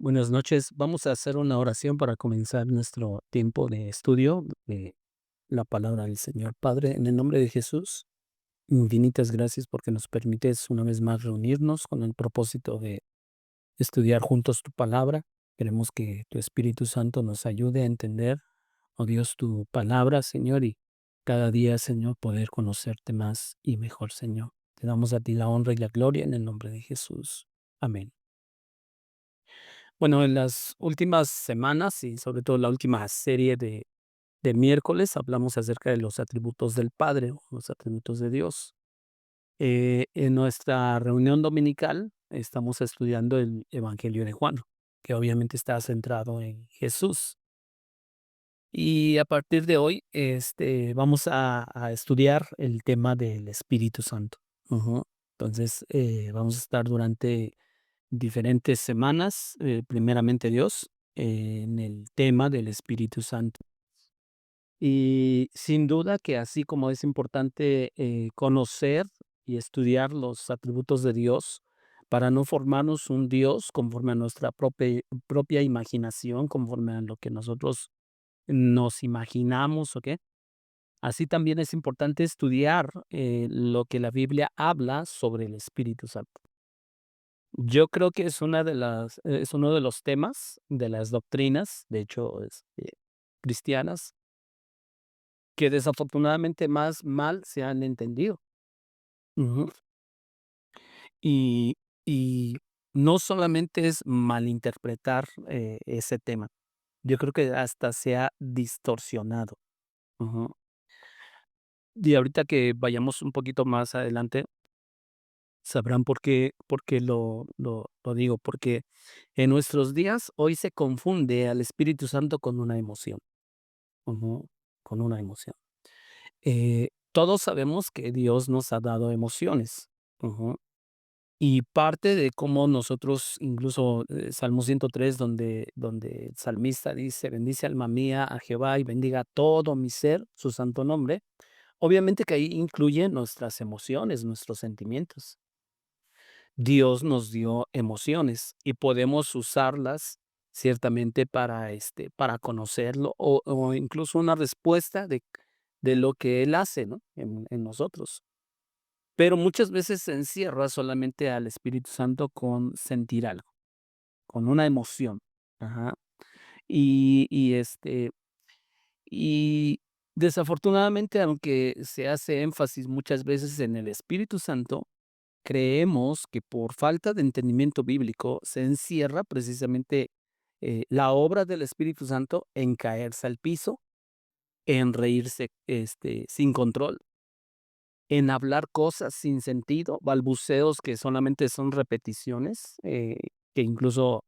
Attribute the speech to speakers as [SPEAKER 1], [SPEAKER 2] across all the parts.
[SPEAKER 1] Buenas noches. Vamos a hacer una oración para comenzar nuestro tiempo de estudio de la palabra del Señor. Padre, en el nombre de Jesús, infinitas gracias porque nos permites una vez más reunirnos con el propósito de estudiar juntos tu palabra. Queremos que tu Espíritu Santo nos ayude a entender, oh Dios, tu palabra, Señor, y cada día, Señor, poder conocerte más y mejor, Señor. Te damos a ti la honra y la gloria en el nombre de Jesús. Amén. Bueno, en las últimas semanas y sobre todo la última serie de miércoles hablamos acerca de los atributos del Padre o los atributos de Dios. En nuestra reunión dominical estamos estudiando el Evangelio de Juan, que obviamente está centrado en Jesús. Y a partir de hoy vamos a estudiar el tema del Espíritu Santo. Ujú. Entonces, vamos a estar durante diferentes semanas, primeramente Dios, en el tema del Espíritu Santo. Y sin duda que así como es importante conocer y estudiar los atributos de Dios para no formarnos un Dios conforme a nuestra propia imaginación, conforme a lo que nosotros nos imaginamos, ¿ok? Así también es importante estudiar lo que la Biblia habla sobre el Espíritu Santo. Yo creo que es uno de los temas de las doctrinas, de hecho, cristianas, que desafortunadamente más mal se han entendido. Ujú. Y y no solamente es malinterpretar, ese tema, yo creo que hasta se ha distorsionado. Ujú. Y ahorita que vayamos un poquito más adelante, sabrán por qué lo digo, porque en nuestros días hoy se confunde al Espíritu Santo con una emoción. Ujú, con una emoción. Todos sabemos que Dios nos ha dado emociones. Ujú, y parte de cómo nosotros, incluso, Salmo 103 donde el salmista dice: "Bendice alma mía a Jehová y bendiga todo mi ser su santo nombre". Obviamente que ahí incluye nuestras emociones, nuestros sentimientos. Dios nos dio emociones y podemos usarlas ciertamente para conocerlo o incluso una respuesta de lo que Él hace, ¿no? En nosotros. Pero muchas veces se encierra solamente al Espíritu Santo con sentir algo, con una emoción. Ajá. Y desafortunadamente, aunque se hace énfasis muchas veces en el Espíritu Santo, creemos que por falta de entendimiento bíblico se encierra precisamente la obra del Espíritu Santo en caerse al piso, en reírse sin control, en hablar cosas sin sentido, balbuceos que solamente son repeticiones, que incluso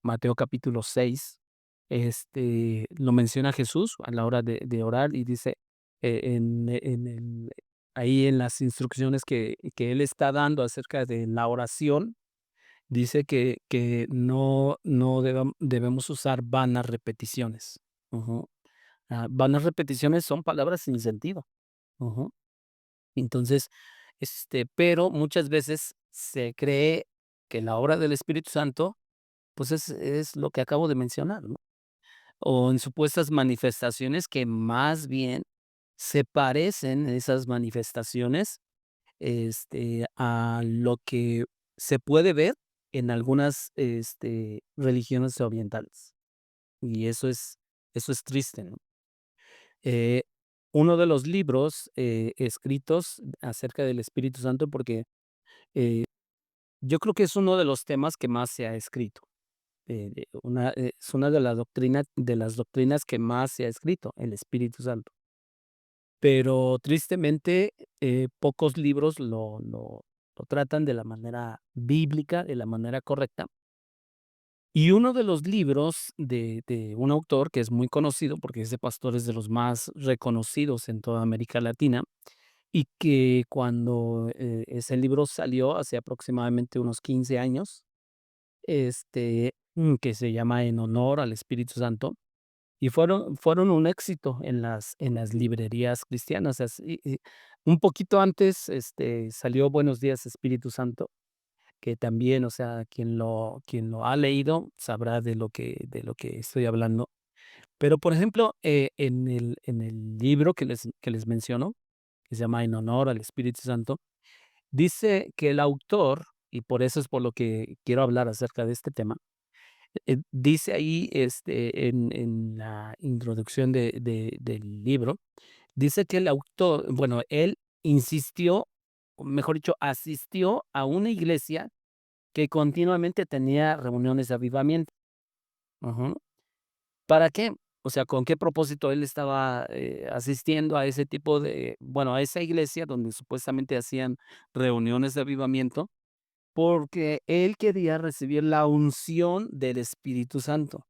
[SPEAKER 1] Mateo capítulo 6 lo menciona Jesús a la hora de orar y dice ahí en las instrucciones que él está dando acerca de la oración, dice que no debemos usar vanas repeticiones. Ujú. Vanas repeticiones son palabras sin sentido. Ujú. Entonces, pero muchas veces se cree que la obra del Espíritu Santo, pues es lo que acabo de mencionar, ¿no? O en supuestas manifestaciones que más bien se parecen esas manifestaciones, a lo que se puede ver en algunas, religiones orientales. Y eso es triste, ¿no? Eh, Uno de los libros, escritos acerca del Espíritu Santo, porque, yo creo que es uno de los temas que más se ha escrito, es una de las doctrinas que más se ha escrito, el Espíritu Santo. Pero tristemente, pocos libros lo tratan de la manera bíblica, de la manera correcta. Y uno de los libros de un autor que es muy conocido, porque es de pastores de los más reconocidos en toda América Latina, y que cuando, ese libro salió hace aproximadamente unos 15 años, que se llama En honor al Espíritu Santo, y fueron un éxito en las librerías cristianas. Así, un poquito antes, salió Buenos días, Espíritu Santo, que también, o sea, quien lo ha leído sabrá de lo que estoy hablando. Pero, por ejemplo, en el libro que les menciono, que se llama En honor al Espíritu Santo, dice que el autor, y por eso es por lo que quiero hablar acerca de este tema, dice ahí, en la introducción del libro, dice que el autor, bueno, él insistió, o mejor dicho, asistió a una iglesia que continuamente tenía reuniones de avivamiento. Ujú. ¿Para qué? O sea, ¿con qué propósito él estaba, asistiendo a ese tipo de, bueno, a esa iglesia donde supuestamente hacían reuniones de avivamiento? Porque él quería recibir la unción del Espíritu Santo,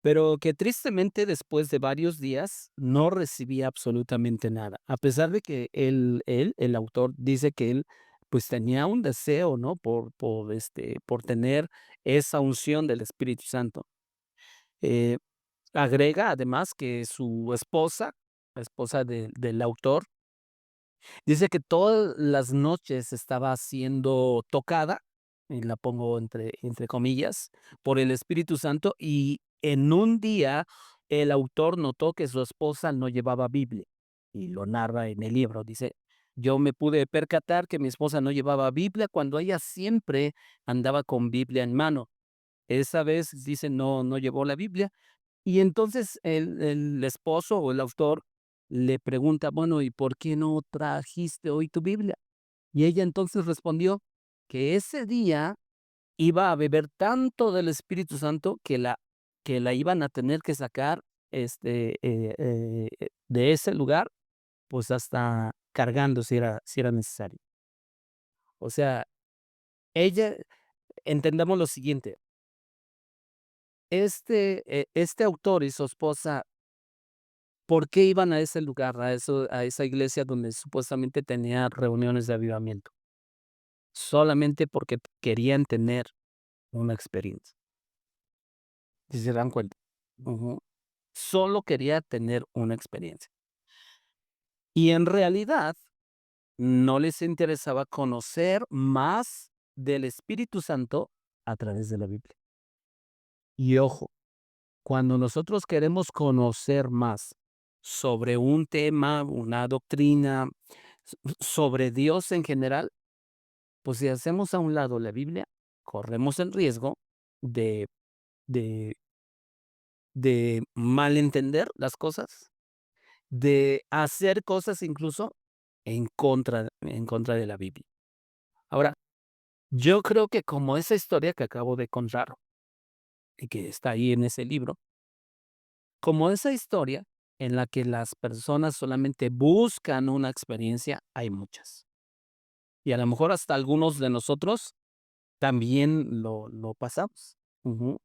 [SPEAKER 1] pero que tristemente después de varios días no recibía absolutamente nada, a pesar de que el autor dice que él, pues, tenía un deseo, ¿no? Por tener esa unción del Espíritu Santo. Eh, Agrega además que su esposa, la esposa del autor, dice que todas las noches estaba siendo tocada, y la pongo entre comillas, por el Espíritu Santo, y en un día el autor notó que su esposa no llevaba Biblia, y lo narra en el libro. Dice: "Yo me pude percatar que mi esposa no llevaba Biblia cuando ella siempre andaba con Biblia en mano. Esa vez", dice, "no llevó la Biblia". Y entonces el esposo o el autor le pregunta: "Bueno, ¿y por qué no trajiste hoy tu Biblia?". Y ella entonces respondió que ese día iba a beber tanto del Espíritu Santo que la iban a tener que sacar, de ese lugar, pues, hasta cargando si era necesario. O sea, ella entendamos lo siguiente, este autor y su esposa, ¿por qué iban a ese lugar, a esa iglesia donde supuestamente tenía reuniones de avivamiento? Solamente porque querían tener una experiencia, ¿si se dan cuenta? Ujú. Solo quería tener una experiencia. Y en realidad no les interesaba conocer más del Espíritu Santo a través de la Biblia. Y ojo, cuando nosotros queremos conocer más sobre un tema, una doctrina, sobre Dios en general, pues si hacemos a un lado la Biblia, corremos el riesgo de de malentender las cosas, de hacer cosas incluso en contra de la Biblia. Ahora, yo creo que como esa historia que acabo de contar y que está ahí en ese libro, como esa historia en la que las personas solamente buscan una experiencia, hay muchas. Y a lo mejor hasta algunos de nosotros también lo pasamos. Ujú.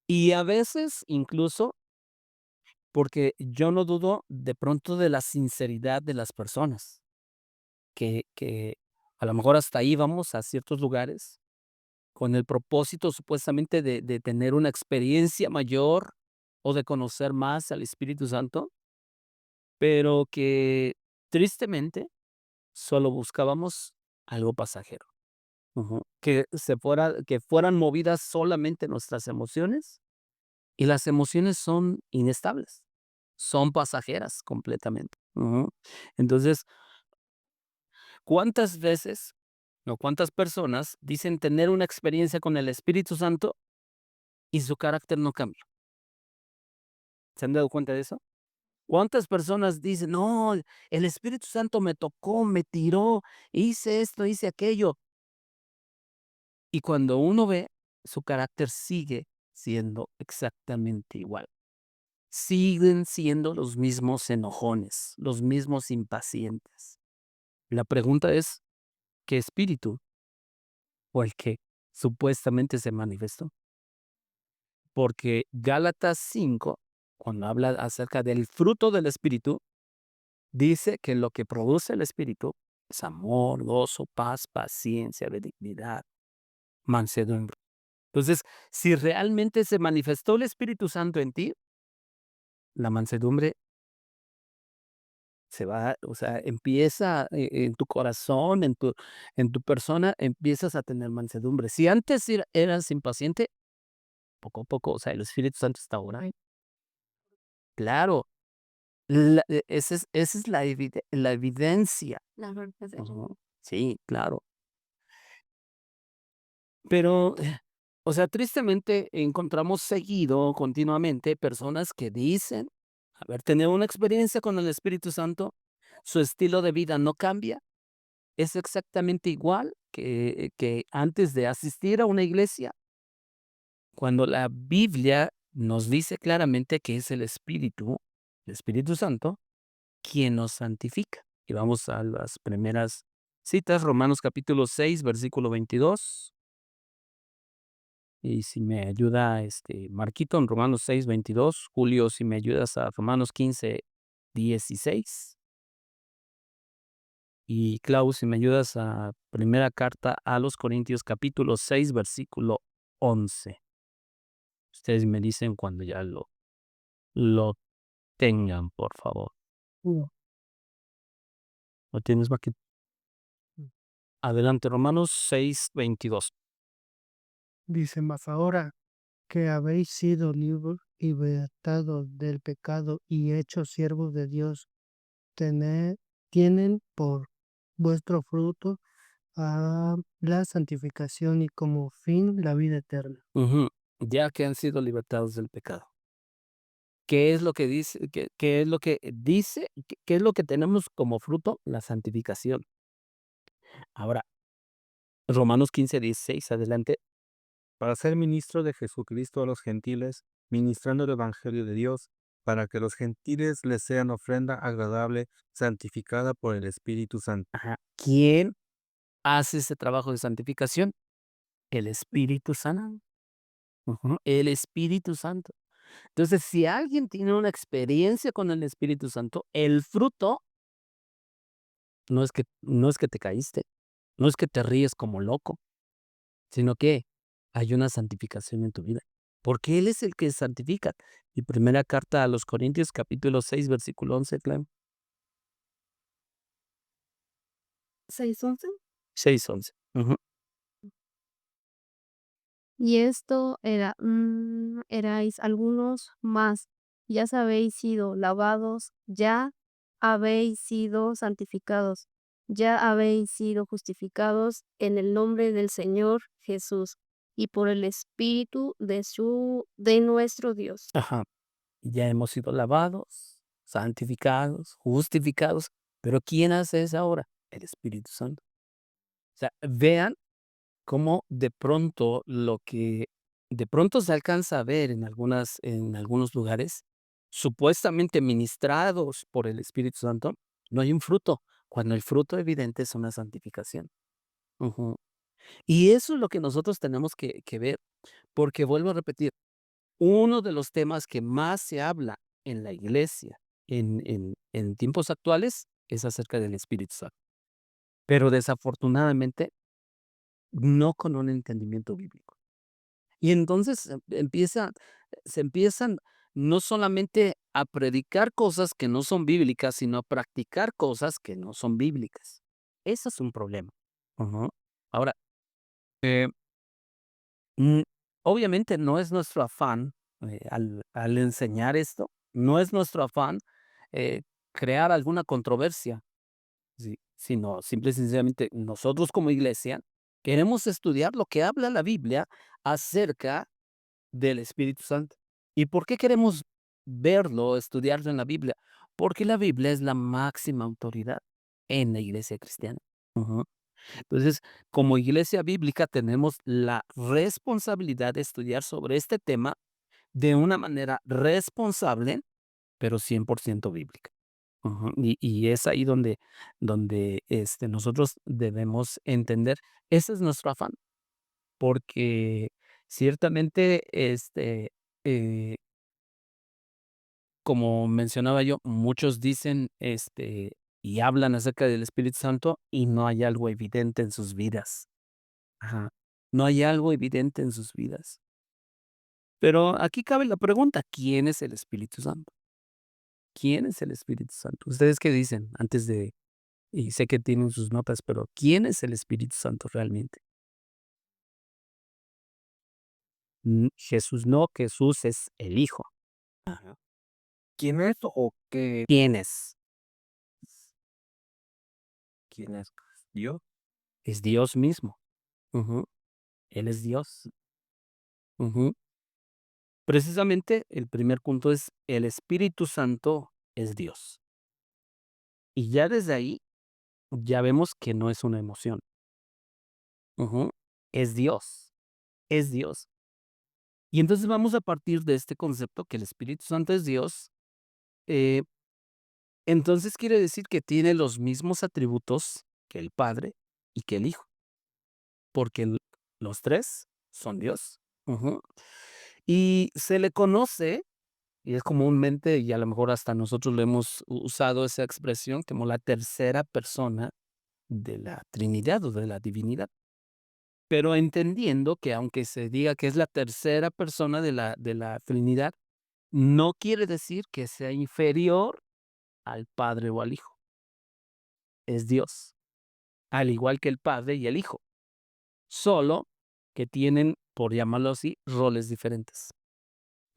[SPEAKER 1] Y a veces incluso porque yo no dudo de pronto de la sinceridad de las personas, que a lo mejor hasta ahí vamos a ciertos lugares con el propósito supuestamente de tener una experiencia mayor o de conocer más al Espíritu Santo, pero que tristemente solo buscábamos algo pasajero. Ujú. Que fueran movidas solamente nuestras emociones, y las emociones son inestables, son pasajeras completamente. Ujú. Entonces, ¿cuántas veces o cuántas personas dicen tener una experiencia con el Espíritu Santo y su carácter no cambia? ¿Se han dado cuenta de eso? ¿Cuántas personas dicen: "No, el Espíritu Santo me tocó, me tiró, hice esto, hice aquello"? Y cuando uno ve, su carácter sigue siendo exactamente igual. Siguen siendo los mismos enojones, los mismos impacientes. La pregunta es, ¿qué espíritu fue el que supuestamente se manifestó? Porque Gálatas 5, cuando habla acerca del fruto del espíritu, dice que lo que produce el espíritu es amor, gozo, paz, paciencia, benignidad, mansedumbre. Entonces, si realmente se manifestó el Espíritu Santo en ti, la mansedumbre se va, o sea, empieza en tu corazón, en tu persona, empiezas a tener mansedumbre. Si antes eras impaciente, poco a poco, o sea, el Espíritu Santo está ahora. Claro, esa es la evidencia. La Ujú. Sí, claro. Pero, o sea, tristemente encontramos seguido, continuamente, personas que dicen haber tenido una experiencia con el Espíritu Santo, su estilo de vida no cambia, es exactamente igual que antes de asistir a una iglesia, cuando la Biblia nos dice claramente que es el Espíritu Santo, quien nos santifica. Y vamos a las primeras citas, Romanos capítulo 6 versículo 22. Y si me ayuda, Marquito, en Romanos 6 22, Julio, si me ayudas a Romanos 15 16, y Klaus, si me ayudas a primera carta a los Corintios, capítulo 6 versículo 11. Ustedes me dicen cuando ya lo tengan, por favor. ¿Lo tienes, Marquito? Adelante, Romanos 6 22.
[SPEAKER 2] Dice: "Mas ahora que habéis sido libertados del pecado y hechos siervos de Dios, tienen por vuestro fruto la santificación y como fin la vida eterna".
[SPEAKER 1] Ujú. Ya que han sido libertados del pecado. ¿Qué es lo que dice? ¿Qué es lo que dice? ¿Qué es lo que tenemos como fruto? La santificación. Ahora, Romanos 15 16, adelante.
[SPEAKER 3] Para ser ministro de Jesucristo a los gentiles, ministrando el Evangelio de Dios, para que los gentiles les sean ofrenda agradable, santificada por el Espíritu Santo.
[SPEAKER 1] Ajá. ¿Quién hace ese trabajo de santificación? El Espíritu Santo. Ujú, el Espíritu Santo. Entonces, si alguien tiene una experiencia con el Espíritu Santo, el fruto no es que te caíste, no es que te ríes como loco, sino que hay una santificación en tu vida, porque Él es el que santifica. Y primera carta a los Corintios, capítulo 6 versículo 11, Clem.
[SPEAKER 4] 6:11.
[SPEAKER 1] 6:11. Ujú.
[SPEAKER 4] Y esto era, erais algunos más, ya habéis sido lavados, ya habéis sido santificados, ya habéis sido justificados en el nombre del Señor Jesús y por el Espíritu de nuestro Dios.
[SPEAKER 1] Ajá. Ya hemos sido lavados, santificados, justificados, pero ¿quién hace eso ahora? El Espíritu Santo. O sea, vean cómo de pronto se alcanza a ver en algunos lugares, supuestamente ministrados por el Espíritu Santo, no hay un fruto, cuando el fruto evidente es una santificación. Ujú. Y eso es lo que nosotros tenemos que ver, porque vuelvo a repetir, uno de los temas que más se habla en la iglesia en tiempos actuales es acerca del Espíritu Santo, pero desafortunadamente no con un entendimiento bíblico. Y entonces se empiezan no solamente a predicar cosas que no son bíblicas, sino a practicar cosas que no son bíblicas. Ese es un problema. Ujú. Ahora, eh, mm, obviamente no es nuestro afán, al enseñar esto, no es nuestro afán eh, crear alguna controversia, sí, sino simple y sencillamente nosotros como iglesia queremos estudiar lo que habla la Biblia acerca del Espíritu Santo. ¿Y por qué queremos verlo, estudiarlo en la Biblia? Porque la Biblia es la máxima autoridad en la iglesia cristiana. Ujú. Entonces, como iglesia bíblica tenemos la responsabilidad de estudiar sobre este tema de una manera responsable, pero 100% bíblica. Ujú. Y es ahí donde nosotros debemos entender, ese es nuestro afán, porque ciertamente, eh, como mencionaba yo, muchos dicen, y hablan acerca del Espíritu Santo y no hay algo evidente en sus vidas. Ajá. No hay algo evidente en sus vidas. Pero aquí cabe la pregunta, ¿quién es el Espíritu Santo? ¿Quién es el Espíritu Santo? ¿Ustedes qué dicen antes de, y sé que tienen sus notas, pero quién es el Espíritu Santo realmente? Jesús no, Jesús es el Hijo.
[SPEAKER 3] Ajá. ¿Quién es o qué?
[SPEAKER 1] ¿Quién es?
[SPEAKER 3] ¿Quién es? ¿Dios?
[SPEAKER 1] Es Dios mismo. Ujú. Él es Dios. Ujú. Precisamente el primer punto es el Espíritu Santo es Dios. Y ya desde ahí, ya vemos que no es una emoción. Ujú. Es Dios, es Dios. Y entonces vamos a partir de este concepto que el Espíritu Santo es Dios. eh, entonces quiere decir que tiene los mismos atributos que el Padre y que el Hijo, porque los tres son Dios. Ujú. Y se le conoce, y es comúnmente, y a lo mejor hasta nosotros lo hemos usado esa expresión, como la tercera persona de la Trinidad o de la divinidad. Pero entendiendo que aunque se diga que es la tercera persona de la Trinidad, no quiere decir que sea inferior al Padre o al Hijo. Es Dios, al igual que el Padre y el Hijo, solo que tienen, por llamarlo así, roles diferentes.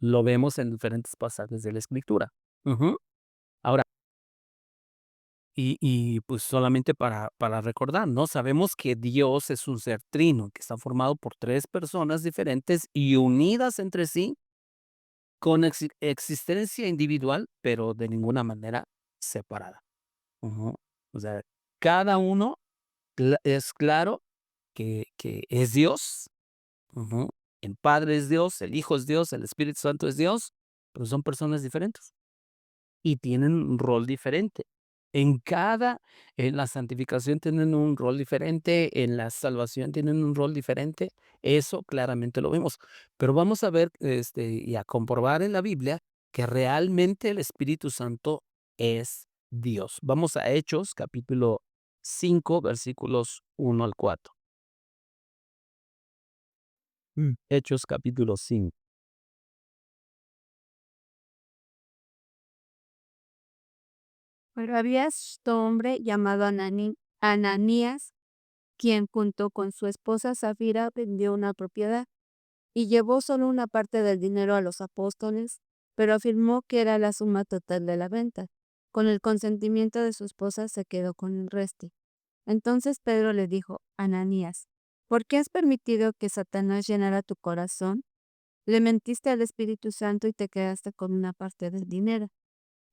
[SPEAKER 1] Lo vemos en diferentes pasajes de la Escritura. Ujú. Ahora, pues solamente para recordar, ¿no? Sabemos que Dios es un ser trino, que está formado por tres personas diferentes y unidas entre sí con existencia individual, pero de ninguna manera separada. Ujú. O sea, cada uno es claro que es Dios. Ujú. El Padre es Dios, el Hijo es Dios, el Espíritu Santo es Dios, pero son personas diferentes y tienen un rol diferente. En la santificación tienen un rol diferente, en la salvación tienen un rol diferente, eso claramente lo vemos. Pero vamos a ver, y a comprobar en la Biblia que realmente el Espíritu Santo es Dios. Vamos a Hechos, capítulo 5 versículos 1 al 4. Hechos, capítulo 5.
[SPEAKER 4] Pero había cierto hombre llamado Ananías, quien junto con su esposa Zafira vendió una propiedad y llevó solo una parte del dinero a los apóstoles, pero afirmó que era la suma total de la venta. Con el consentimiento de su esposa se quedó con el resto. Entonces Pedro le dijo: Ananías, ¿por qué has permitido que Satanás llenara tu corazón? Le mentiste al Espíritu Santo y te quedaste con una parte del dinero.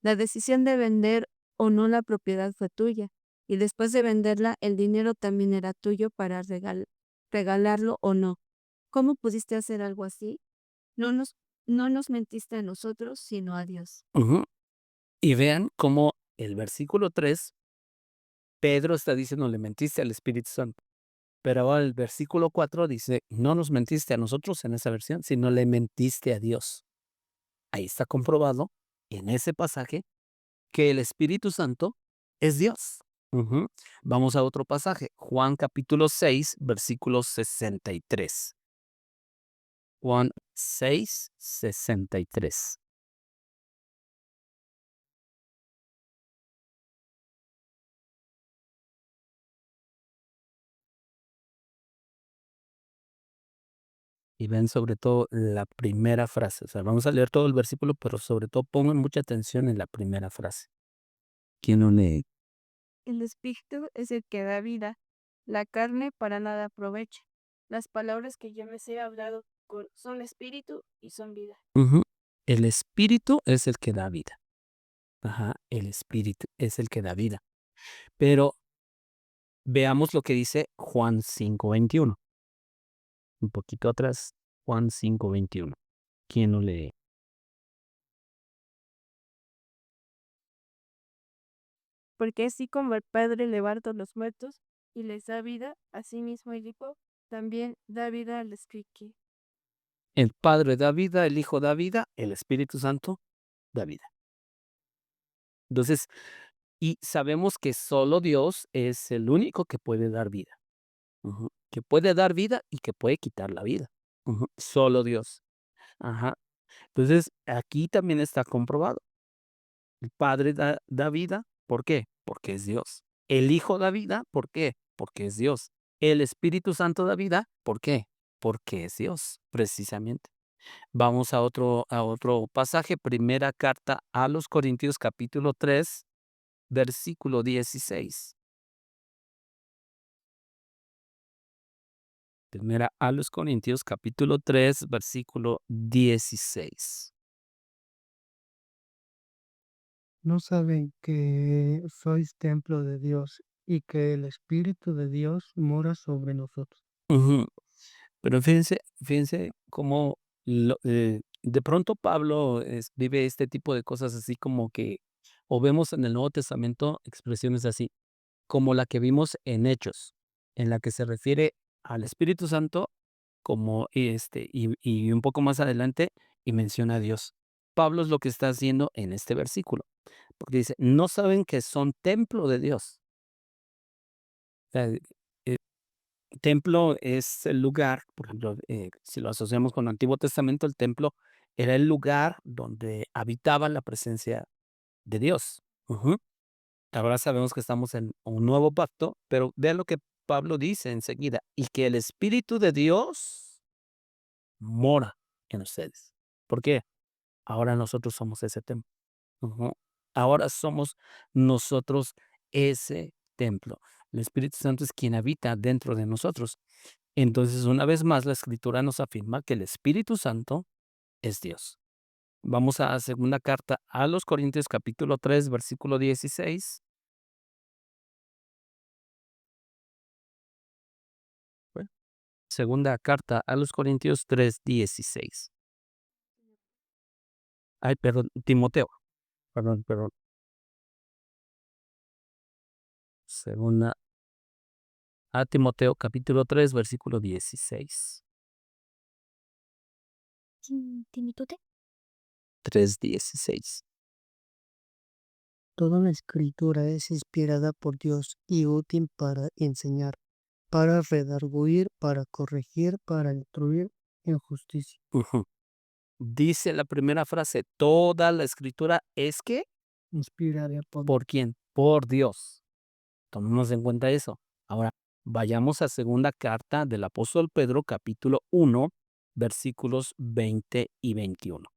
[SPEAKER 4] La decisión de vender o no la propiedad fue tuya, y después de venderla, el dinero también era tuyo para regalarlo o no. ¿Cómo pudiste hacer algo así? No nos, no nos mentiste a nosotros, sino a Dios.
[SPEAKER 1] Ujú. Y vean cómo el versículo 3, Pedro está diciendo, le mentiste al Espíritu Santo. Pero ahora el versículo 4 dice, no nos mentiste a nosotros en esa versión, sino le mentiste a Dios. Ahí está comprobado en ese pasaje que el Espíritu Santo es Dios. Ujú. Vamos a otro pasaje, Juan capítulo 6, versículo 63. Juan 6, 63. Y ven sobre todo la primera frase. O sea, vamos a leer todo el versículo, pero sobre todo pongan mucha atención en la primera frase. ¿Quién lo lee?
[SPEAKER 4] El espíritu es el que da vida, la carne para nada aprovecha. Las palabras que yo les he hablado son espíritu y son vida.
[SPEAKER 1] Ujú. El Espíritu es el que da vida. Ajá, el Espíritu es el que da vida. Pero veamos lo que dice Juan 5:21. Un poquito atrás, Juan 5:21. ¿Quién lo lee?
[SPEAKER 4] Porque así como el Padre levanta a los muertos y les da vida, asimismo el Hijo también da vida al Espíritu.
[SPEAKER 1] El Padre da vida, el Hijo da vida, el Espíritu Santo da vida. Entonces, y sabemos que solo Dios es el único que puede dar vida. Ujú. Que puede dar vida y que puede quitar la vida. Ujú. Solo Dios. Ajá. Entonces, aquí también está comprobado. El Padre da vida, ¿por qué? Porque es Dios. El Hijo da vida, ¿por qué? Porque es Dios. El Espíritu Santo da vida, ¿por qué? Porque es Dios, precisamente. Vamos a otro pasaje, primera carta a los Corintios, capítulo 3, versículo 16. Primera a los Corintios, capítulo 3, versículo 16.
[SPEAKER 2] ¿No saben que sois templo de Dios y que el Espíritu de Dios mora sobre nosotros?
[SPEAKER 1] Ujú. Pero fíjense cómo de pronto Pablo escribe este tipo de cosas así como que, o vemos en el Nuevo Testamento expresiones así, como la que vimos en Hechos, en la que se refiere al Espíritu Santo como y un poco más adelante y menciona a Dios. Pablo es lo que está haciendo en este versículo, porque dice, no saben que son templo de Dios. O sea, templo es el lugar, por ejemplo, si lo asociamos con el Antiguo Testamento, el templo era el lugar donde habitaba la presencia de Dios. Ujú. Ahora sabemos que estamos en un nuevo pacto, pero vean lo que Pablo dice enseguida, y que el Espíritu de Dios mora en ustedes. ¿Por qué? Ahora nosotros somos ese templo. Ujú. Ahora somos nosotros ese templo. El Espíritu Santo es quien habita dentro de nosotros. Entonces, una vez más, la Escritura nos afirma que el Espíritu Santo es Dios. Vamos a segunda carta a los Corintios, capítulo 3, versículo 16. Bueno, segunda carta a los Corintios 3, 16. Ay, perdón, Timoteo. Perdón. Segunda a Timoteo, capítulo 3, versículo 16.
[SPEAKER 4] ¿Timitote?
[SPEAKER 1] 3, 16.
[SPEAKER 2] Toda la escritura es inspirada por Dios y útil para enseñar, para redarguir, para corregir, para instruir en justicia.
[SPEAKER 1] Ujú. Dice la primera frase, toda la Escritura es que,
[SPEAKER 2] Inspirada por
[SPEAKER 1] ¿por quién? Por Dios. Tomemos en cuenta eso. Ahora, vayamos a segunda carta del apóstol Pedro, capítulo 1, versículos 20 y 21.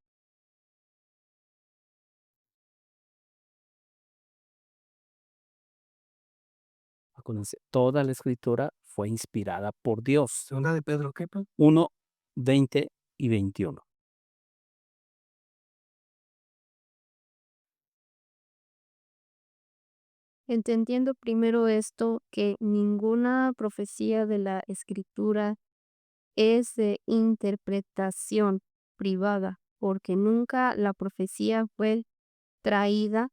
[SPEAKER 1] Acuérdense, toda la escritura fue inspirada por Dios.
[SPEAKER 2] Segunda de Pedro, ¿qué?
[SPEAKER 1] 1, 20 y 21.
[SPEAKER 4] Entendiendo primero esto, que ninguna profecía de la Escritura es de interpretación privada, porque nunca la profecía fue traída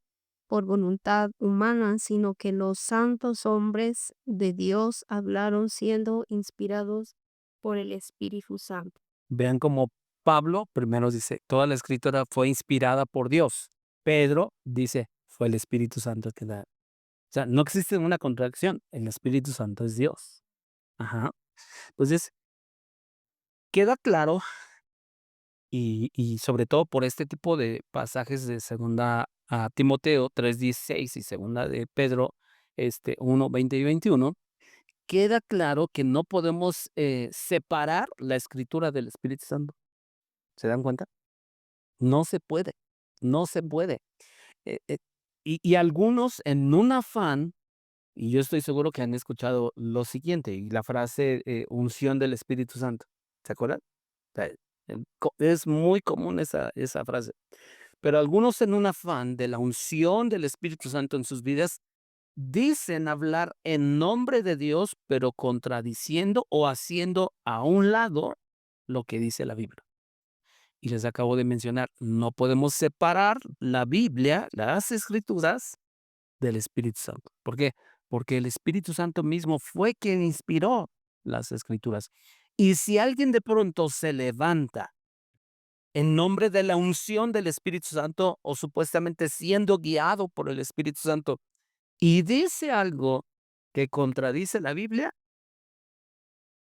[SPEAKER 4] por voluntad humana, sino que los santos hombres de Dios hablaron siendo inspirados por el Espíritu Santo.
[SPEAKER 1] Vean cómo Pablo primero dice, toda la escritura fue inspirada por Dios. Pedro dice, fue el Espíritu Santo que da. O sea, no existe una contradicción. El Espíritu Santo es Dios. Ajá. Entonces, queda claro, y sobre todo por este tipo de pasajes de segunda a Timoteo 3:16 y segunda de Pedro 1, 20 y 21, queda claro que no podemos separar la escritura del Espíritu Santo. ¿Se dan cuenta? No se puede, no se puede. Eh, eh, y algunos en un afán, y yo estoy seguro que han escuchado lo siguiente, y la frase unción del Espíritu Santo. ¿Se acuerdan? O sea, es muy común esa frase. Pero algunos en un afán de la unción del Espíritu Santo en sus vidas, dicen hablar en nombre de Dios, pero contradiciendo o haciendo a un lado lo que dice la Biblia. Y les acabo de mencionar, no podemos separar la Biblia, las Escrituras, del Espíritu Santo. ¿Por qué? Porque el Espíritu Santo mismo fue quien inspiró las Escrituras. Y si alguien de pronto se levanta en nombre de la unción del Espíritu Santo o supuestamente siendo guiado por el Espíritu Santo y dice algo que contradice la Biblia,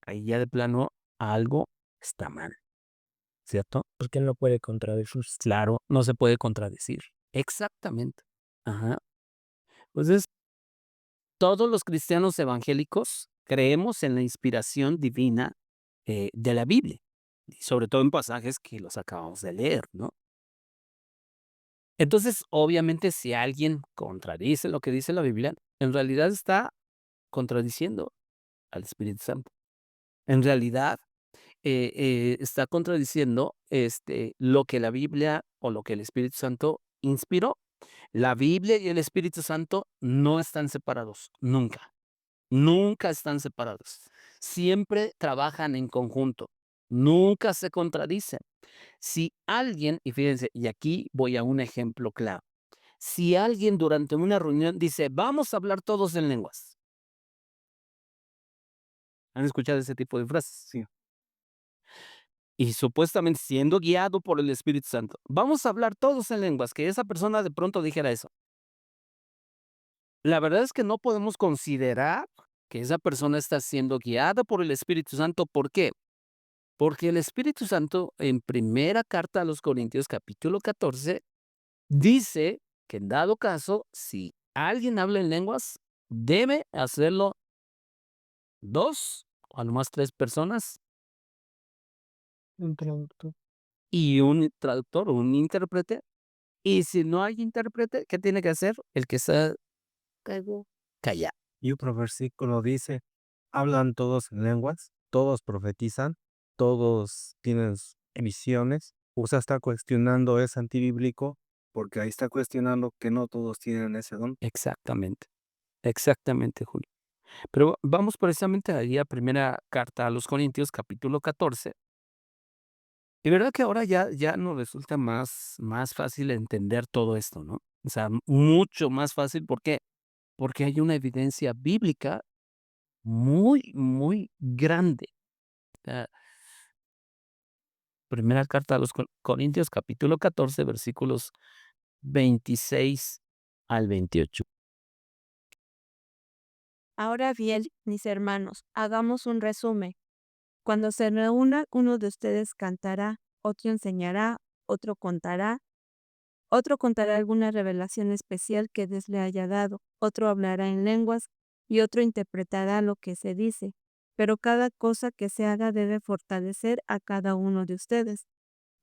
[SPEAKER 1] ahí ya de plano algo está mal, ¿cierto?
[SPEAKER 5] Porque él no puede contradecir.
[SPEAKER 1] Claro, no se puede contradecir. Exactamente. Ajá. Entonces, todos los cristianos evangélicos creemos en la inspiración divina, de la Biblia, y sobre todo en pasajes que los acabamos de leer, ¿no? Entonces, obviamente, si alguien contradice lo que dice la Biblia, en realidad está contradiciendo al Espíritu Santo. En realidad, está contradiciendo, lo que la Biblia o lo que el Espíritu Santo inspiró. La Biblia y el Espíritu Santo no están separados, nunca. Nunca están separados. Siempre trabajan en conjunto. Nunca se contradicen. Si alguien, y fíjense, y aquí voy a un ejemplo claro. Si alguien durante una reunión dice, vamos a hablar todos en lenguas. ¿Han escuchado ese tipo de frases?
[SPEAKER 3] Sí.
[SPEAKER 1] Y supuestamente siendo guiado por el Espíritu Santo. Vamos a hablar todos en lenguas, que esa persona de pronto dijera eso. La verdad es que no podemos considerar que esa persona está siendo guiada por el Espíritu Santo. ¿Por qué? Porque el Espíritu Santo en primera carta a los Corintios capítulo 14 dice que en dado caso, si alguien habla en lenguas, debe hacerlo dos o a lo más tres personas
[SPEAKER 2] Un traductor.
[SPEAKER 1] y un traductor o un intérprete. Y si no hay intérprete, ¿qué tiene que hacer? El que está
[SPEAKER 4] Caigo.
[SPEAKER 1] callado.
[SPEAKER 3] Y otro versículo dice, hablan todos en lenguas, todos profetizan, todos tienen visiones. O sea, está cuestionando, es antibíblico, porque ahí está cuestionando que no todos tienen ese don.
[SPEAKER 1] Exactamente, exactamente, Julio. Pero vamos precisamente ahí a primera carta a los Corintios, capítulo 14. Y verdad que ahora ya nos resulta más fácil entender todo esto, ¿no? O sea, mucho más fácil, ¿por qué? Porque hay una evidencia bíblica muy, muy grande. Ah, primera carta a los Corintios, capítulo 14, versículos 26 al 28.
[SPEAKER 5] Ahora bien, mis hermanos, hagamos un resumen. Cuando se reúna, uno de ustedes cantará, otro enseñará, otro contará alguna revelación especial que Dios le haya dado, otro hablará en lenguas y otro interpretará lo que se dice. Pero cada cosa que se haga debe fortalecer a cada uno de ustedes.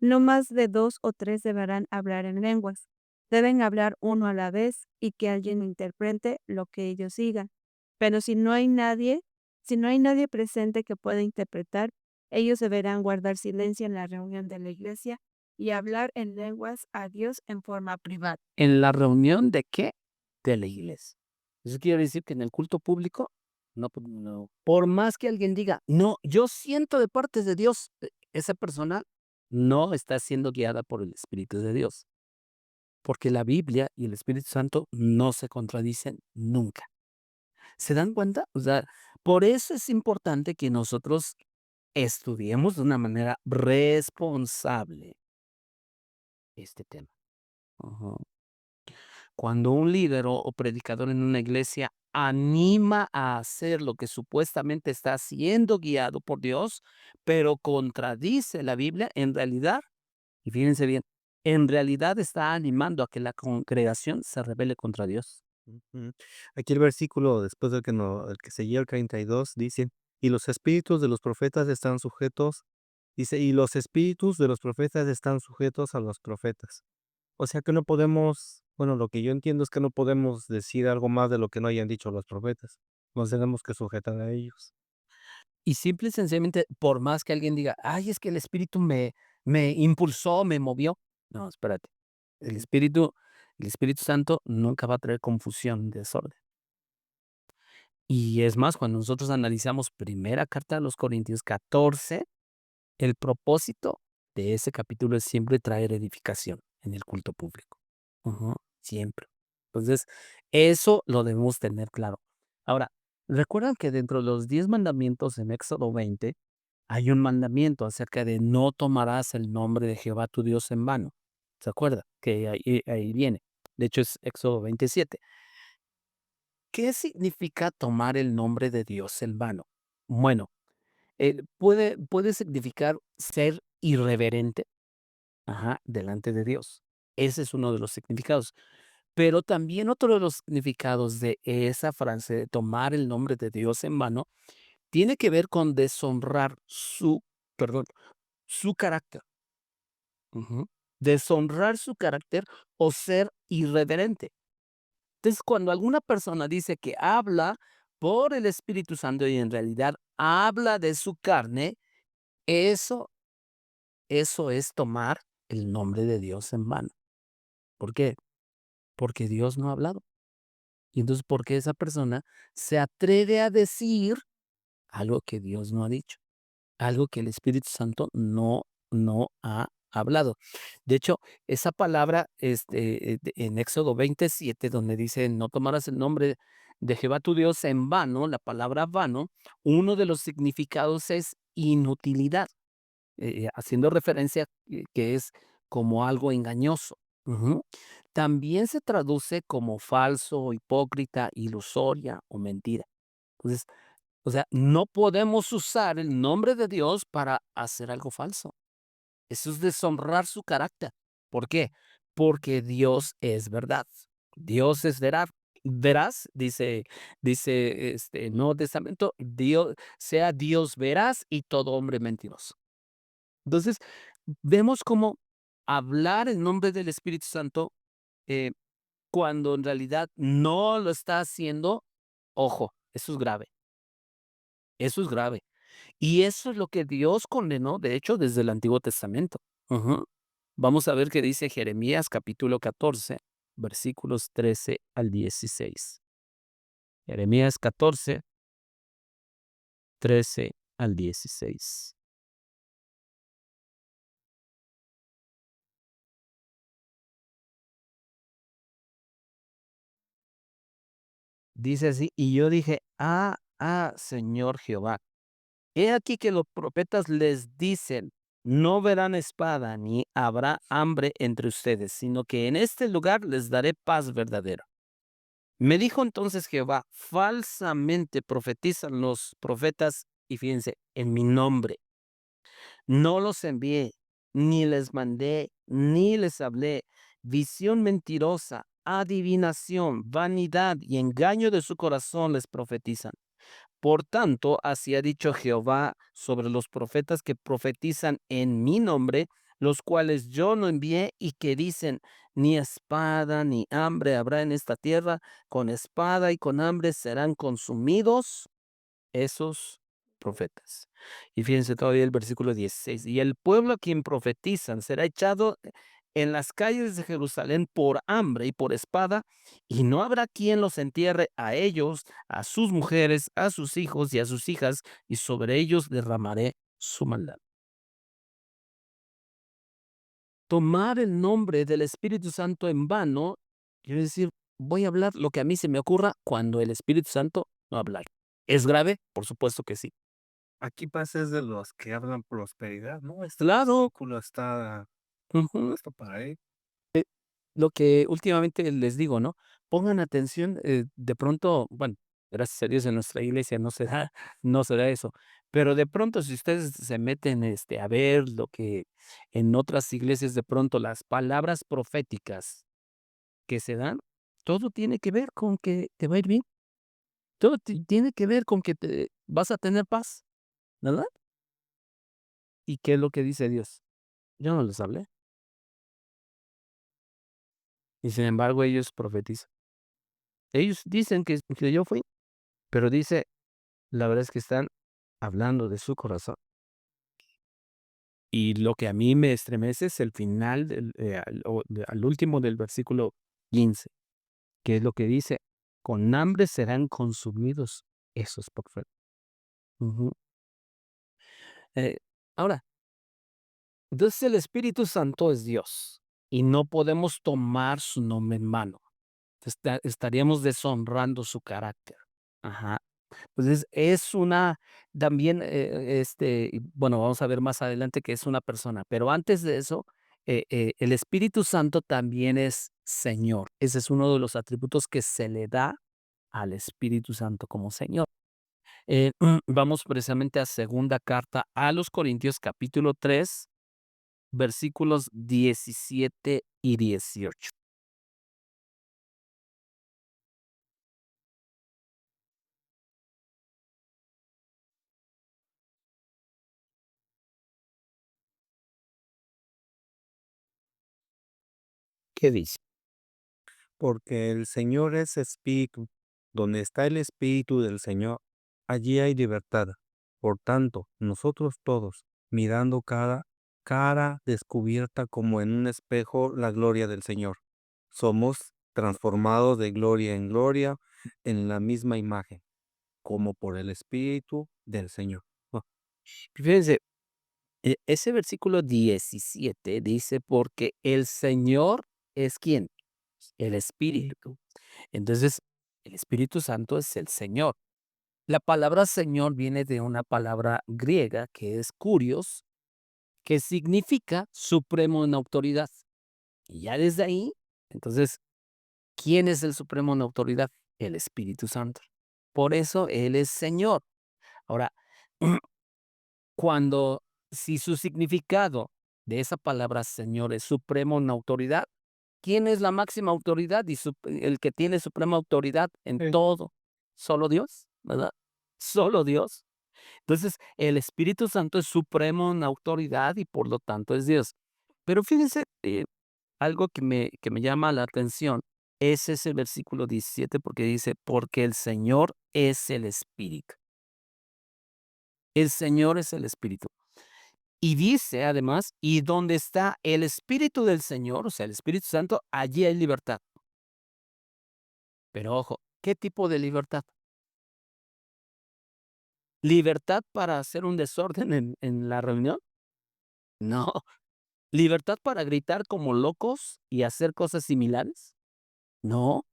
[SPEAKER 5] No más de 2 o 3 deberán hablar en lenguas. Deben hablar uno a la vez y que alguien interprete lo que ellos digan. Pero si no hay nadie presente que pueda interpretar, ellos deberán guardar silencio en la reunión de la iglesia y hablar en lenguas a Dios en forma privada.
[SPEAKER 1] ¿En la reunión de qué? De la iglesia. Eso quiere decir que en el culto público, no, no. Por más que alguien diga, no, yo siento de parte de Dios, esa persona no está siendo guiada por el Espíritu de Dios. Porque la Biblia y el Espíritu Santo no se contradicen nunca. ¿Se dan cuenta? O sea, por eso es importante que nosotros estudiemos de una manera responsable este tema. Ajá. Cuando un líder o predicador en una iglesia anima a hacer lo que supuestamente está siendo guiado por Dios, pero contradice la Biblia, en realidad, y fíjense bien, en realidad está animando a que la congregación se rebele contra Dios.
[SPEAKER 3] Ujú. Aquí el versículo, después del que, no, el que seguía el 32, dice, y los espíritus de los profetas están sujetos, dice, y los espíritus de los profetas están sujetos a los profetas. O sea que no podemos, bueno, lo que yo entiendo es que no podemos decir algo más de lo que no hayan dicho los profetas. Nos tenemos que sujetar a ellos.
[SPEAKER 1] Y simple y sencillamente, por más que alguien diga, ay, es que el Espíritu me impulsó, me movió. No, espérate. El Espíritu, el Espíritu Santo nunca va a traer confusión, desorden. Y es más, cuando nosotros analizamos primera carta a los Corintios 14, el propósito de ese capítulo es siempre traer edificación en el culto público. Ujú, siempre. Entonces, eso lo debemos tener claro. Ahora, recuerdan que dentro de los 10 mandamientos en Éxodo 20, hay un mandamiento acerca de no tomarás el nombre de Jehová tu Dios en vano. ¿Se acuerda? Que ahí viene. De hecho, es Éxodo 27. ¿Qué significa tomar el nombre de Dios en vano? Bueno, puede significar ser irreverente, ajá, delante de Dios. Ese es uno de los significados. Pero también otro de los significados de esa frase de tomar el nombre de Dios en vano tiene que ver con deshonrar perdón, su carácter. Ujú. Deshonrar su carácter o ser irreverente. Entonces, cuando alguna persona dice que habla por el Espíritu Santo y en realidad habla de su carne, eso, eso es tomar el nombre de Dios en vano. ¿Por qué? Porque Dios no ha hablado. Y entonces, ¿por qué esa persona se atreve a decir algo que Dios no ha dicho? Algo que el Espíritu Santo no ha hablado. De hecho, esa palabra, en Éxodo 27, donde dice: "No tomarás el nombre de Jehová tu Dios en vano", la palabra vano, uno de los significados es inutilidad, haciendo referencia que es como algo engañoso. Ujú. También se traduce como falso, hipócrita, ilusoria o mentira. Entonces, o sea, no podemos usar el nombre de Dios para hacer algo falso. Eso es deshonrar su carácter. ¿Por qué? Porque Dios es verdad. Dios es veraz, dice el Nuevo Testamento, Dios, sea Dios veraz y todo hombre mentiroso. Entonces, vemos cómo hablar en nombre del Espíritu Santo, eh, cuando en realidad no lo está haciendo, ojo, eso es grave. Eso es grave. Y eso es lo que Dios condenó, de hecho, desde el Antiguo Testamento. Ujú. Vamos a ver qué dice Jeremías capítulo 14, versículos 13 al 16. Jeremías 14, 13 al 16. Dice así, y yo dije: Señor Jehová, he aquí que los profetas les dicen: no verán espada ni habrá hambre entre ustedes, sino que en este lugar les daré paz verdadera. Me dijo entonces Jehová: falsamente profetizan los profetas, y fíjense, en mi nombre. No los envié, ni les mandé, ni les hablé. Visión mentirosa, adivinación, vanidad y engaño de su corazón les profetizan. Por tanto, así ha dicho Jehová sobre los profetas que profetizan en mi nombre, los cuales yo no envié y que dicen: ni espada ni hambre habrá en esta tierra, con espada y con hambre serán consumidos esos profetas. Y fíjense todavía el versículo 16. Y el pueblo a quien profetizan será echado en las calles de Jerusalén por hambre y por espada, y no habrá quien los entierre a ellos, a sus mujeres, a sus hijos y a sus hijas, y sobre ellos derramaré su maldad. Tomar el nombre del Espíritu Santo en vano, quiere decir, voy a hablar lo que a mí se me ocurra cuando el Espíritu Santo no habla. ¿Es grave? Por supuesto que sí.
[SPEAKER 3] Aquí pasa es de los que hablan prosperidad, ¿no? Este
[SPEAKER 1] Claro.
[SPEAKER 3] versículo está
[SPEAKER 1] Ujú.
[SPEAKER 3] puesto para ahí.
[SPEAKER 1] Lo que últimamente les digo, ¿no? Pongan atención, de pronto, bueno, gracias a Dios en nuestra iglesia no se da eso, pero de pronto si ustedes se meten, a ver lo que en otras iglesias de pronto las palabras proféticas que se dan, todo tiene que ver con que te va a ir bien, todo tiene que ver con que te vas a tener paz, ¿verdad? ¿Y qué es lo que dice Dios? Yo no les hablé, y sin embargo ellos profetizan. Ellos dicen que yo fui, pero dice, la verdad es que están hablando de su corazón. Y lo que a mí me estremece es el final al último del versículo 15, que es lo que dice: con hambre serán consumidos esos profetas. Ujú. Eh, ahora, entonces el Espíritu Santo es Dios y no podemos tomar su nombre en mano. Estaríamos deshonrando su carácter. Ajá. Entonces, es una también, y bueno, vamos a ver más adelante que es una persona, pero antes de eso, el Espíritu Santo también es Señor. Ese es uno de los atributos que se le da al Espíritu Santo como Señor. Vamos precisamente a segunda carta a los Corintios, capítulo 3, versículos 17 y 18. ¿Qué dice?
[SPEAKER 3] Porque el Señor es espíritu. Donde está el espíritu del Señor, allí hay libertad. Por tanto, nosotros todos, mirando cara descubierta como en un espejo la gloria del Señor, somos transformados de gloria en gloria en la misma imagen, como por el espíritu del Señor. Ah,
[SPEAKER 1] Fíjense, ese versículo 17 dice, porque el Señor es ¿quién? El Espíritu. Entonces, el Espíritu Santo es el Señor. La palabra Señor viene de una palabra griega que es kurios, que significa supremo en autoridad. Y ya desde ahí, entonces, ¿quién es el supremo en autoridad? El Espíritu Santo. Por eso Él es Señor. Ahora, cuando, si su significado de esa palabra Señor es supremo en autoridad, ¿quién es la máxima autoridad y el que tiene suprema autoridad en
[SPEAKER 3] sí.
[SPEAKER 1] todo? Solo Dios, ¿verdad? Solo Dios. Entonces, el Espíritu Santo es supremo en autoridad y por lo tanto es Dios. Pero fíjense, algo que me llama la atención es ese versículo 17 porque dice, porque el Señor es el Espíritu. El Señor es el Espíritu. Y dice además, y donde está el Espíritu del Señor, o sea, el Espíritu Santo, allí hay libertad. Pero ojo, ¿qué tipo de libertad? ¿Libertad para hacer un desorden en la reunión? No. ¿Libertad para gritar como locos y hacer cosas similares? No.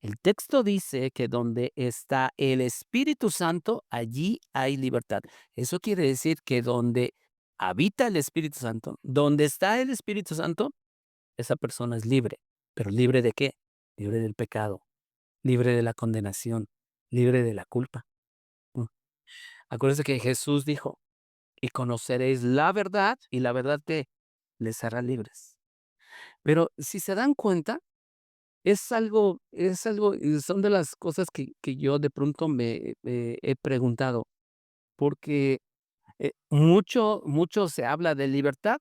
[SPEAKER 1] El texto dice que donde está el Espíritu Santo, allí hay libertad. Eso quiere decir que donde habita el Espíritu Santo, donde está el Espíritu Santo, esa persona es libre. ¿Pero libre de qué? Libre del pecado, libre de la condenación, libre de la culpa. Mm. Acuérdense que Jesús dijo, y conoceréis la verdad, y la verdad que les hará libres. Pero si se dan cuenta, son de las cosas que yo de pronto me he preguntado, porque mucho se habla de libertad,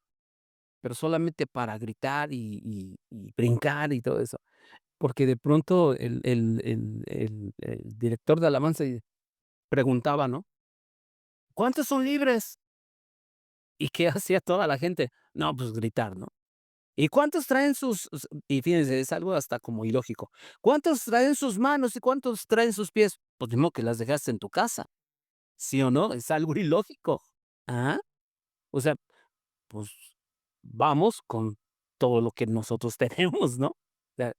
[SPEAKER 1] pero solamente para gritar y brincar y todo eso. Porque de pronto el director de alabanza preguntaba, ¿no? ¿Cuántos son libres? ¿Y qué hacía toda la gente? No, pues gritar, ¿no? ¿Y cuántos traen y fíjense, es algo hasta como ilógico. ¿Cuántos traen sus manos y cuántos traen sus pies? Pues mismo que las dejaste en tu casa, ¿sí o no? Es algo ilógico. ¿Ah? O sea, pues vamos con todo lo que nosotros tenemos, ¿no? Sea,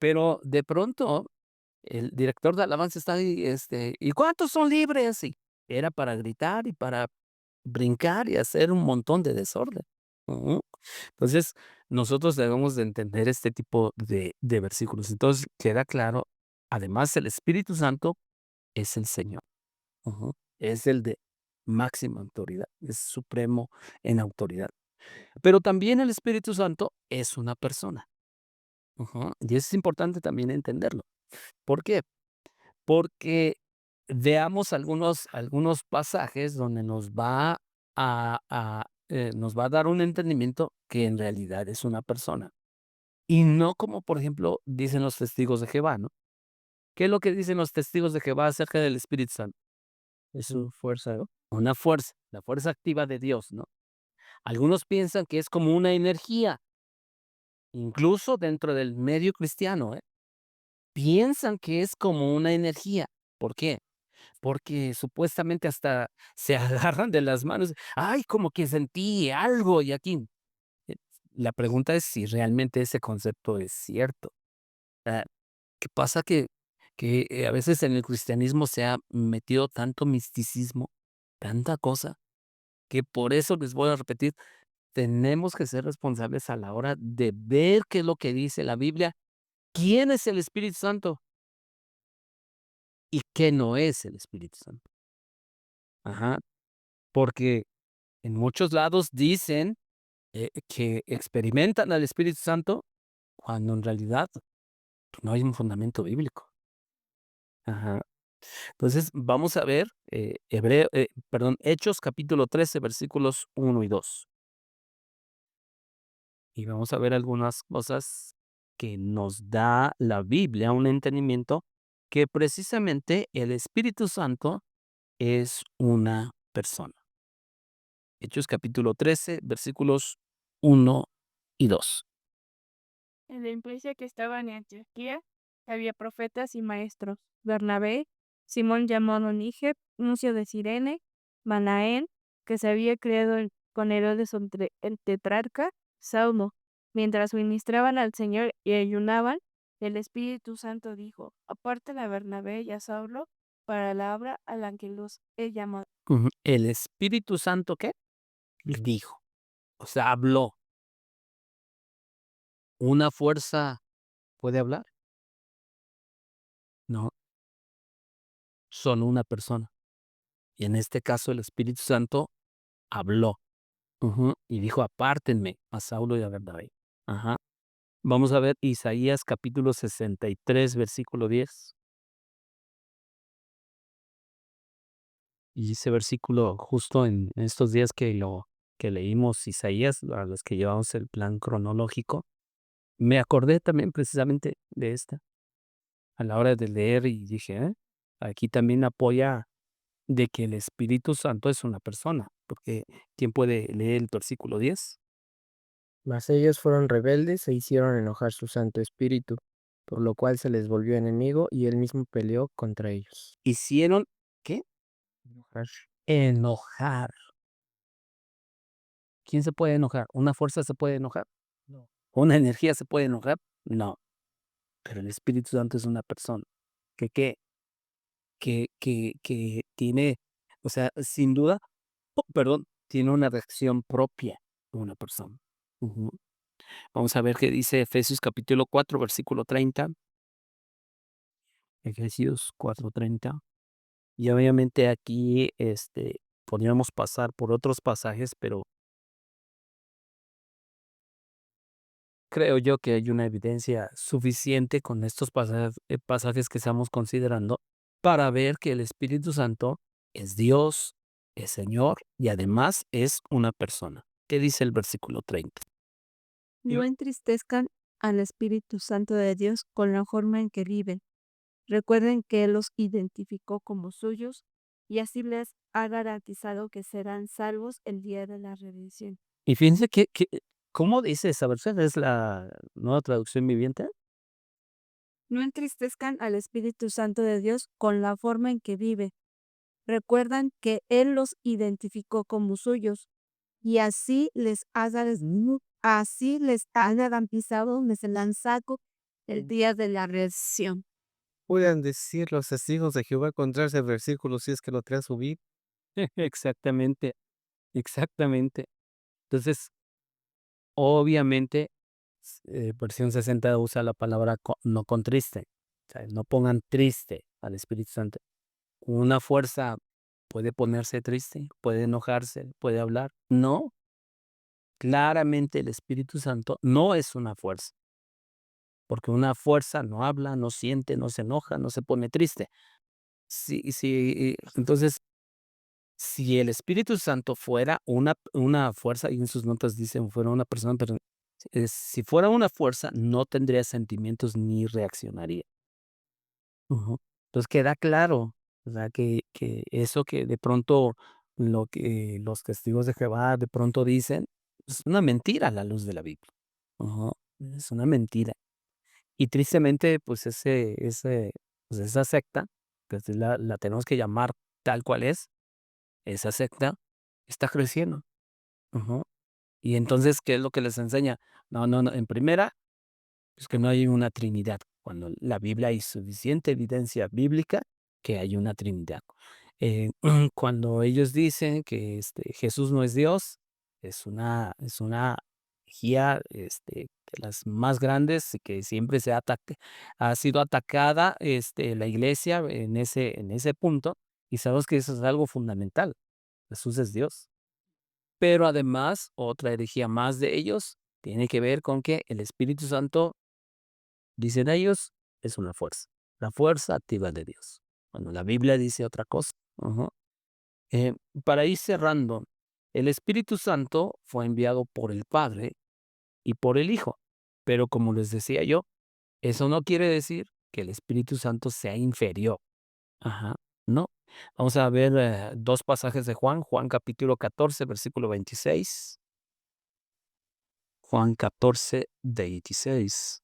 [SPEAKER 1] pero de pronto el director de alabanza está ahí, ¿y cuántos son libres? Y era para gritar y para brincar y hacer un montón de desorden. Ujú. Entonces, nosotros debemos de entender este tipo de versículos. Entonces, queda claro, además el Espíritu Santo es el Señor. Ujú. Es el de máxima autoridad, es supremo en autoridad. Pero también el Espíritu Santo es una persona. Ujú. Y eso es importante también entenderlo. ¿Por qué? Porque veamos algunos pasajes donde nos va a dar un entendimiento que en realidad es una persona. Y no como, por ejemplo, dicen los testigos de Jehová, ¿no? ¿Qué es lo que dicen los testigos de Jehová acerca del Espíritu Santo?
[SPEAKER 3] Es su fuerza, ¿no?
[SPEAKER 1] Una fuerza, la fuerza activa de Dios, ¿no? Algunos piensan que es como una energía, incluso dentro del medio cristiano, ¿eh? Piensan que es como una energía. ¿Por qué? Porque supuestamente hasta se agarran de las manos. Ay, como que sentí algo y aquí. eh, La pregunta es si realmente ese concepto es cierto. Ah, ¿Qué pasa? Que a veces en el cristianismo se ha metido tanto misticismo, tanta cosa, que por eso les voy a repetir, tenemos que ser responsables a la hora de ver qué es lo que dice la Biblia, quién es el Espíritu Santo y qué no es el Espíritu Santo. Ajá, porque en muchos lados dicen que experimentan al Espíritu Santo cuando en realidad no hay un fundamento bíblico. Ajá. Entonces, vamos a ver, Hechos capítulo 13 versículos 1 y 2. Y vamos a ver algunas cosas que nos da la Biblia, un entendimiento que precisamente el Espíritu Santo es una persona. Hechos capítulo 13 versículos 1 y 2.
[SPEAKER 5] En la iglesia que estaba en Antioquía había profetas y maestros: Bernabé, Simón llamado Níger, Nuncio de Cirene, Manaén, que se había criado con Herodes el tetrarca, Saulo. Mientras ministraban al Señor y ayunaban, el Espíritu Santo dijo: apárten a Bernabé y a Saulo para la obra a la que los he llamado.
[SPEAKER 1] Ujú. El Espíritu Santo, ¿qué? Dijo, o sea, habló. ¿Una fuerza puede hablar? No, solo una persona. Y en este caso el Espíritu Santo habló. Ujú, y dijo, apártenme a Saulo y a Bernabé. Ajá. Vamos a ver Isaías capítulo 63, versículo 10. Y ese versículo, justo en estos días que leímos Isaías, a los que llevamos el plan cronológico, me acordé también precisamente de esta, a la hora de leer, y dije, aquí también apoya de que el Espíritu Santo es una persona, porque ¿quién puede leer el versículo 10?
[SPEAKER 6] Mas ellos fueron rebeldes e hicieron enojar su Santo Espíritu, por lo cual se les volvió enemigo y él mismo peleó contra ellos.
[SPEAKER 1] Hicieron, ¿qué?
[SPEAKER 6] Enojar.
[SPEAKER 1] Enojar. ¿Quién se puede enojar? ¿Una fuerza se puede enojar?
[SPEAKER 6] No.
[SPEAKER 1] ¿Una energía se puede enojar? No, pero el Espíritu Santo es una persona que, que, que tiene, o sea, sin duda, perdón, tiene una reacción propia de una persona. Ujú. Vamos a ver qué dice Efesios capítulo 4, versículo 30. Efesios 4:30. Y obviamente aquí, podríamos pasar por otros pasajes, pero creo yo que hay una evidencia suficiente con estos pasajes que estamos considerando para ver que el Espíritu Santo es Dios, es Señor y además es una persona. ¿Qué dice el versículo 30?
[SPEAKER 5] No entristezcan al Espíritu Santo de Dios con la forma en que viven. Recuerden que Él los identificó como suyos y así les ha garantizado que serán salvos el día de la redención.
[SPEAKER 1] Y fíjense ¿cómo dice esa versión? ¿Es la nueva traducción viviente?
[SPEAKER 5] No entristezcan al Espíritu Santo de Dios con la forma en que vive. Recuerdan que Él los identificó como suyos y así les ha garantizado, les han sacado el día de la redención.
[SPEAKER 3] Puedan decir los testigos de Jehová contra ese versículo si es que lo trae subir.
[SPEAKER 1] Exactamente, exactamente. Entonces, obviamente, versión 60 usa la palabra no con triste. O sea, no pongan triste al Espíritu Santo. Una fuerza puede ponerse triste, puede enojarse, puede hablar. No, claramente el Espíritu Santo no es una fuerza, porque una fuerza no habla, no siente, no se enoja, no se pone triste. Entonces, si el Espíritu Santo fuera una fuerza, y en sus notas dicen fuera una persona, pero si fuera una fuerza, no tendría sentimientos ni reaccionaría. Ujú. Entonces queda claro, o sea, que eso que de pronto lo que los testigos de Jehová de pronto dicen, es una mentira a la luz de la Biblia. Ujú, es una mentira. Y tristemente, pues pues esa secta, que así la tenemos que llamar tal cual es, esa secta está creciendo. Ujú. Y entonces, ¿qué es lo que les enseña? No, no, no, en primera, es que no hay una Trinidad, cuando la Biblia hay suficiente evidencia bíblica que hay una Trinidad. Cuando ellos dicen que Jesús no es Dios, es una herejía de las más grandes y que siempre ha sido atacada la iglesia en ese punto, y sabemos que eso es algo fundamental. Jesús es Dios. Pero además, otra herejía más de ellos tiene que ver con que el Espíritu Santo, dicen ellos, es una fuerza, la fuerza activa de Dios. Bueno, la Biblia dice otra cosa. Ujú. Eh, para ir cerrando, el Espíritu Santo fue enviado por el Padre y por el Hijo. Pero como les decía yo, eso no quiere decir que el Espíritu Santo sea inferior. Ajá, no. Vamos a ver 2 pasajes de Juan, Juan capítulo 14, versículo 26. Juan 14, 26.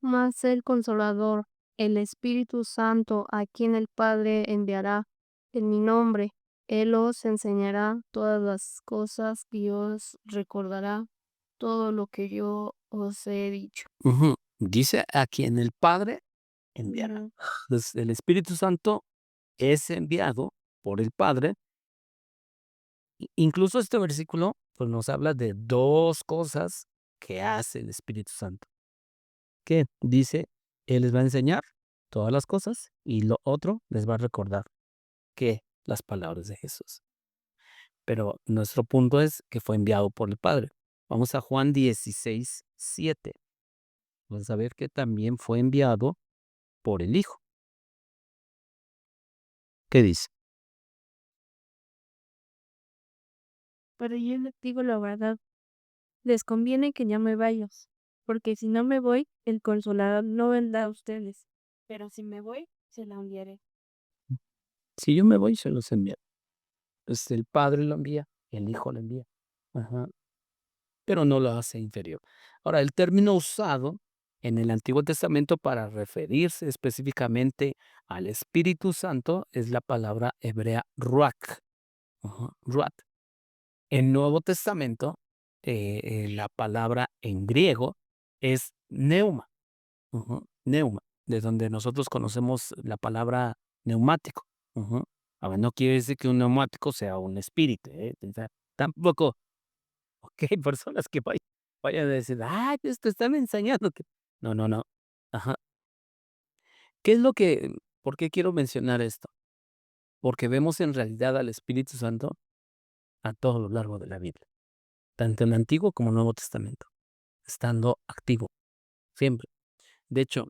[SPEAKER 4] Mas el Consolador, el Espíritu Santo, a quien el Padre enviará en mi nombre, Él os enseñará todas las cosas y os recordará todo lo que yo os he dicho.
[SPEAKER 1] Ujú. Dice a quien el Padre enviará.
[SPEAKER 4] Ujú.
[SPEAKER 1] Entonces, el Espíritu Santo es enviado por el Padre. Incluso este versículo pues, nos habla de 2 cosas que hace el Espíritu Santo. Que dice, Él les va a enseñar todas las cosas y lo otro les va a recordar que las palabras de Jesús. Pero nuestro punto es que fue enviado por el Padre. Vamos a Juan 16, 7. Vamos a ver que también fue enviado por el Hijo. ¿Qué dice?
[SPEAKER 5] Pero yo les digo la verdad, les conviene que ya me vayas, porque si no me voy, el Consolador no vendrá a ustedes, pero si me voy, se la enviaré.
[SPEAKER 1] Si yo me voy, se los envía. Pues el Padre lo envía, el Hijo lo envía. Ajá. Pero no lo hace inferior. Ahora, el término usado en el Antiguo Testamento para referirse específicamente al Espíritu Santo es la palabra hebrea ruach. Ajá, ruach. En Nuevo Testamento, la palabra en griego es neuma. Ujú, neuma, de donde nosotros conocemos la palabra neumático. Ujú. Ahora, no quiere decir que un neumático sea un espíritu, o sea, tampoco, ok, hay personas que vayan a decir, ay, pues te están enseñando que. No, no, no. Ajá. ¿Qué es lo que, por qué quiero mencionar esto? Porque vemos en realidad al Espíritu Santo a todo lo largo de la Biblia, tanto en el Antiguo como en el Nuevo Testamento, estando activo, siempre. De hecho,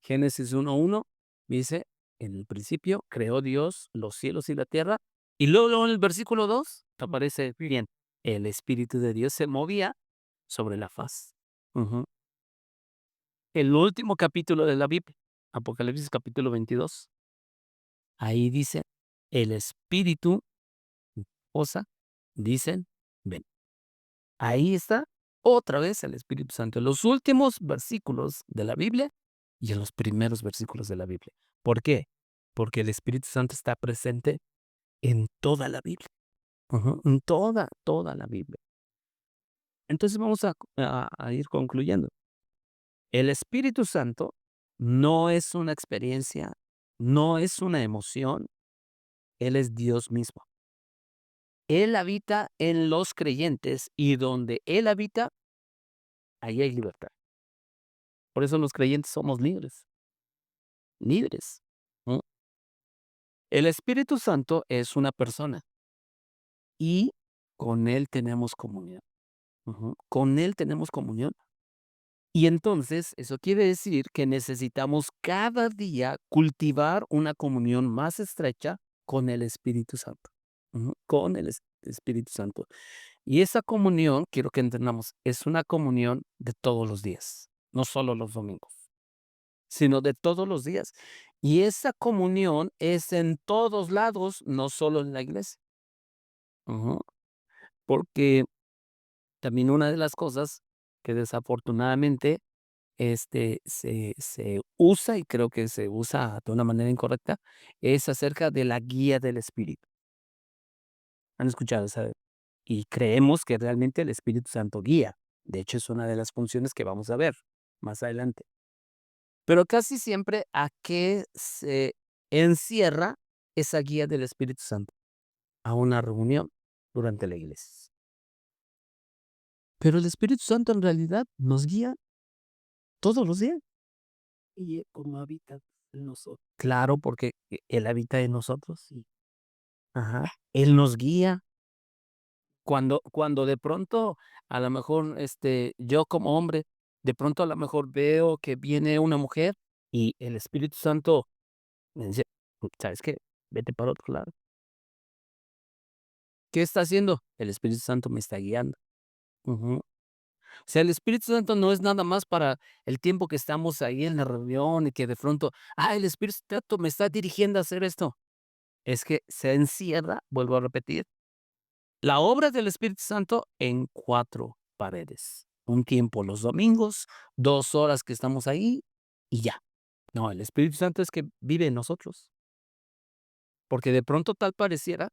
[SPEAKER 1] Génesis 1:1 dice, en el principio creó Dios los cielos y la tierra, y luego en el versículo 2 aparece bien, el Espíritu de Dios se movía sobre la faz. Ujú. El último capítulo de la Biblia, Apocalipsis capítulo 22, ahí dice, el Espíritu, osa, dicen, ven. Ahí está otra vez el Espíritu Santo, en los últimos versículos de la Biblia y en los primeros versículos de la Biblia. ¿Por qué? Porque el Espíritu Santo está presente en toda la Biblia. Ujú, en toda la Biblia. Entonces vamos a ir concluyendo. El Espíritu Santo no es una experiencia, no es una emoción, Él es Dios mismo. Él habita en los creyentes y donde Él habita, ahí hay libertad. Por eso los creyentes somos libres, libres. ¿No? El Espíritu Santo es una persona y con Él tenemos comunión. Ujú, con Él tenemos comunión. Y entonces eso quiere decir que necesitamos cada día cultivar una comunión más estrecha con el Espíritu Santo. Ujú, con el Espíritu Santo. Y esa comunión, quiero que entendamos, es una comunión de todos los días, no solo los domingos, sino de todos los días. Y esa comunión es en todos lados, no solo en la iglesia. Ujú. Porque también una de las cosas que desafortunadamente se usa, y creo que se usa de una manera incorrecta, es acerca de la guía del Espíritu. ¿Han escuchado esa? Y creemos que realmente el Espíritu Santo guía. De hecho, es una de las funciones que vamos a ver más adelante. Pero casi siempre, ¿a qué se encierra esa guía del Espíritu Santo? A una reunión durante la iglesia. Pero el Espíritu Santo en realidad nos guía todos los días. Y como habita en nosotros. Claro, porque Él habita en nosotros. Sí. Ajá. Él nos guía. Cuando de pronto, a lo mejor, yo como hombre, de pronto a lo mejor veo que viene una mujer y el Espíritu Santo me dice: "¿Sabes qué? Vete para otro lado". ¿Qué está haciendo? El Espíritu Santo me está guiando. Ujú. O sea, el Espíritu Santo no es nada más para el tiempo que estamos ahí en la reunión y que de pronto, el Espíritu Santo me está dirigiendo a hacer esto. Es que se encierra, vuelvo a repetir, la obra del Espíritu Santo en 4 paredes. Un tiempo los domingos, 2 horas que estamos ahí y ya. No, el Espíritu Santo es que vive en nosotros, porque de pronto tal pareciera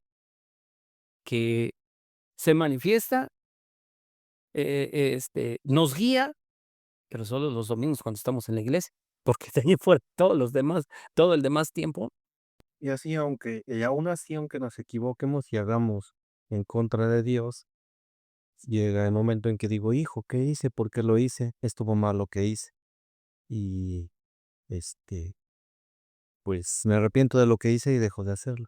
[SPEAKER 1] que se manifiesta, nos guía, pero solo los domingos cuando estamos en la iglesia, porque de ahí en fuera todo el demás tiempo.
[SPEAKER 3] Y aún así, aunque nos equivoquemos y hagamos en contra de Dios, llega el momento en que digo: "Hijo, ¿qué hice? ¿Por qué lo hice? Estuvo mal lo que hice". Y, este, pues, me arrepiento de lo que hice y dejo de hacerlo.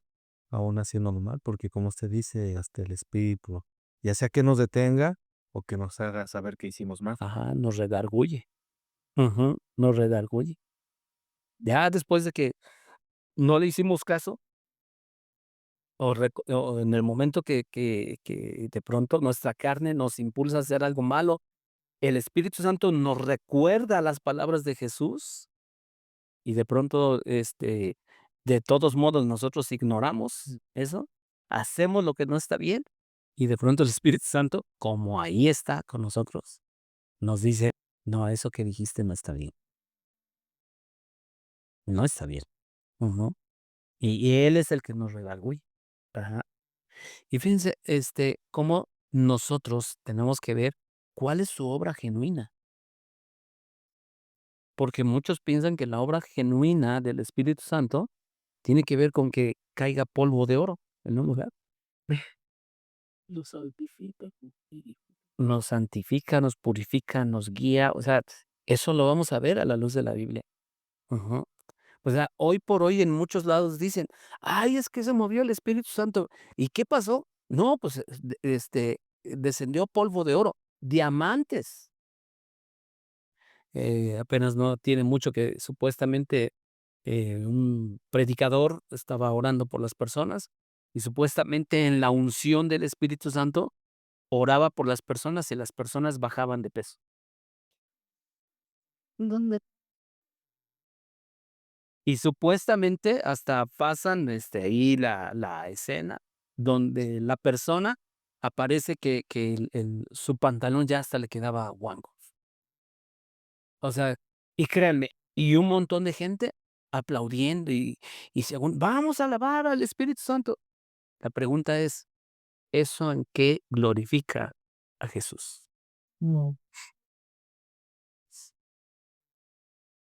[SPEAKER 3] Aún así normal, porque como usted dice, hasta el espíritu, ya sea que nos detenga o que nos haga saber que hicimos mal.
[SPEAKER 1] Ajá, nos redarguye. Ujú, nos redarguye. Ya después de que no le hicimos caso, o en el momento que de pronto nuestra carne nos impulsa a hacer algo malo, el Espíritu Santo nos recuerda las palabras de Jesús y de pronto, de todos modos nosotros ignoramos eso, hacemos lo que no está bien y de pronto el Espíritu Santo, como ahí está con nosotros, nos dice: "No, eso que dijiste no está bien, no está bien". Ujú. Y Él es el que nos redarguye. Ajá. Y fíjense, cómo nosotros tenemos que ver cuál es su obra genuina, porque muchos piensan que la obra genuina del Espíritu Santo tiene que ver con que caiga polvo de oro en un lugar. Nos santifica, nos santifica, nos purifica, nos guía, o sea, eso lo vamos a ver a la luz de la Biblia. Ujú. O sea, hoy por hoy en muchos lados dicen: "Ay, es que se movió el Espíritu Santo". ¿Y qué pasó? No, pues, descendió polvo de oro, diamantes. Apenas no tiene mucho que supuestamente, un predicador estaba orando por las personas y supuestamente en la unción del Espíritu Santo oraba por las personas y las personas bajaban de peso.
[SPEAKER 4] Donde
[SPEAKER 1] Y supuestamente hasta pasan, ahí la escena donde la persona aparece que su pantalón ya hasta le quedaba guango. O sea, y créanme, y un montón de gente aplaudiendo y según: "Vamos a alabar al Espíritu Santo". La pregunta es, ¿eso en qué glorifica a Jesús?
[SPEAKER 2] No,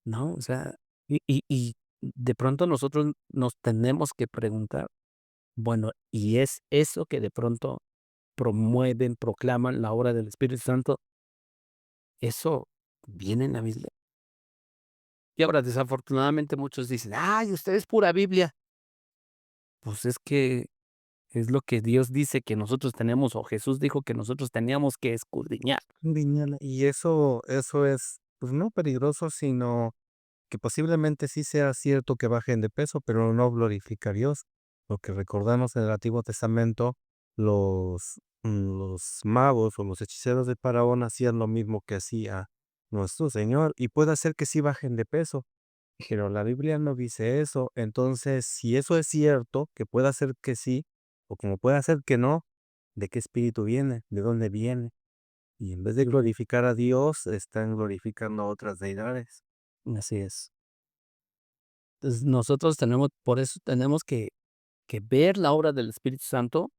[SPEAKER 1] ¿No? O sea, y de pronto nosotros nos tenemos que preguntar, bueno, ¿y es eso que de pronto promueven, proclaman la obra del Espíritu Santo, eso viene en la Biblia? Y ahora, desafortunadamente, muchos dicen: "Ay, usted es pura Biblia". Pues es que es lo que Dios dice que nosotros tenemos, o Jesús dijo que nosotros teníamos que escudriñar.
[SPEAKER 2] viñala.
[SPEAKER 3] Y eso es, pues, no peligroso, sino que posiblemente sí sea cierto que bajen de peso, pero no glorifica a Dios. Porque recordamos en el Antiguo Testamento, los magos o los hechiceros de Faraón hacían lo mismo que hacía nuestro Señor, y puede ser que sí bajen de peso, pero la Biblia no dice eso. Entonces, si eso es cierto, que pueda ser que sí, o como puede ser que no, ¿de qué espíritu viene? ¿De dónde viene? Y en vez de glorificar a Dios, están glorificando a otras deidades.
[SPEAKER 1] Así es. Entonces, nosotros tenemos, por eso tenemos que ver la obra del Espíritu Santo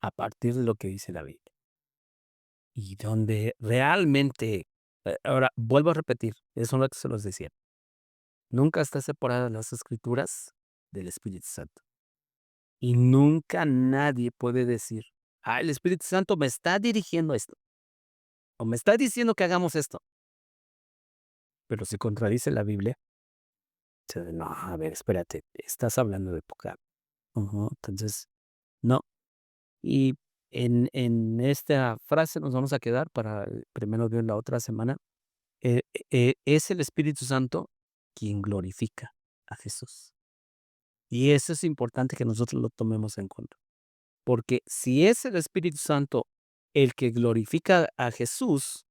[SPEAKER 1] a partir de lo que dice la Biblia. Y donde realmente, ahora vuelvo a repetir, eso no se los decía, nunca está separada las Escrituras del Espíritu Santo. Y nunca nadie puede decir: "El Espíritu Santo me está dirigiendo a esto". o me está diciendo que hagamos esto, pero si contradice la Biblia, no, a ver, espérate, estás hablando de pecado. Entonces, no. Y en esta frase nos vamos a quedar para primero Dios la otra semana. Es el Espíritu Santo quien glorifica a Jesús. Y eso es importante que nosotros lo tomemos en cuenta. Porque si es el Espíritu Santo el que glorifica a Jesús,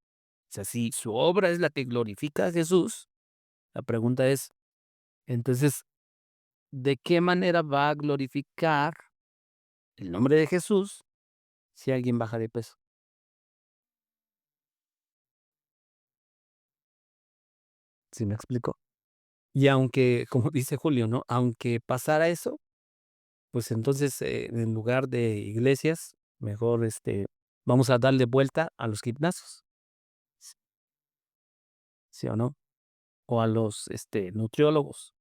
[SPEAKER 1] o sea, si su obra es la que glorifica a Jesús, la pregunta es, entonces, ¿de qué manera va a glorificar el nombre de Jesús si alguien baja de peso? ¿Sí me explico? Y aunque, como dice Julio, ¿no? Aunque pasara eso, pues entonces en lugar de iglesias, mejor vamos a darle vuelta a los gimnasios, ¿sí o no? O a los nutriólogos.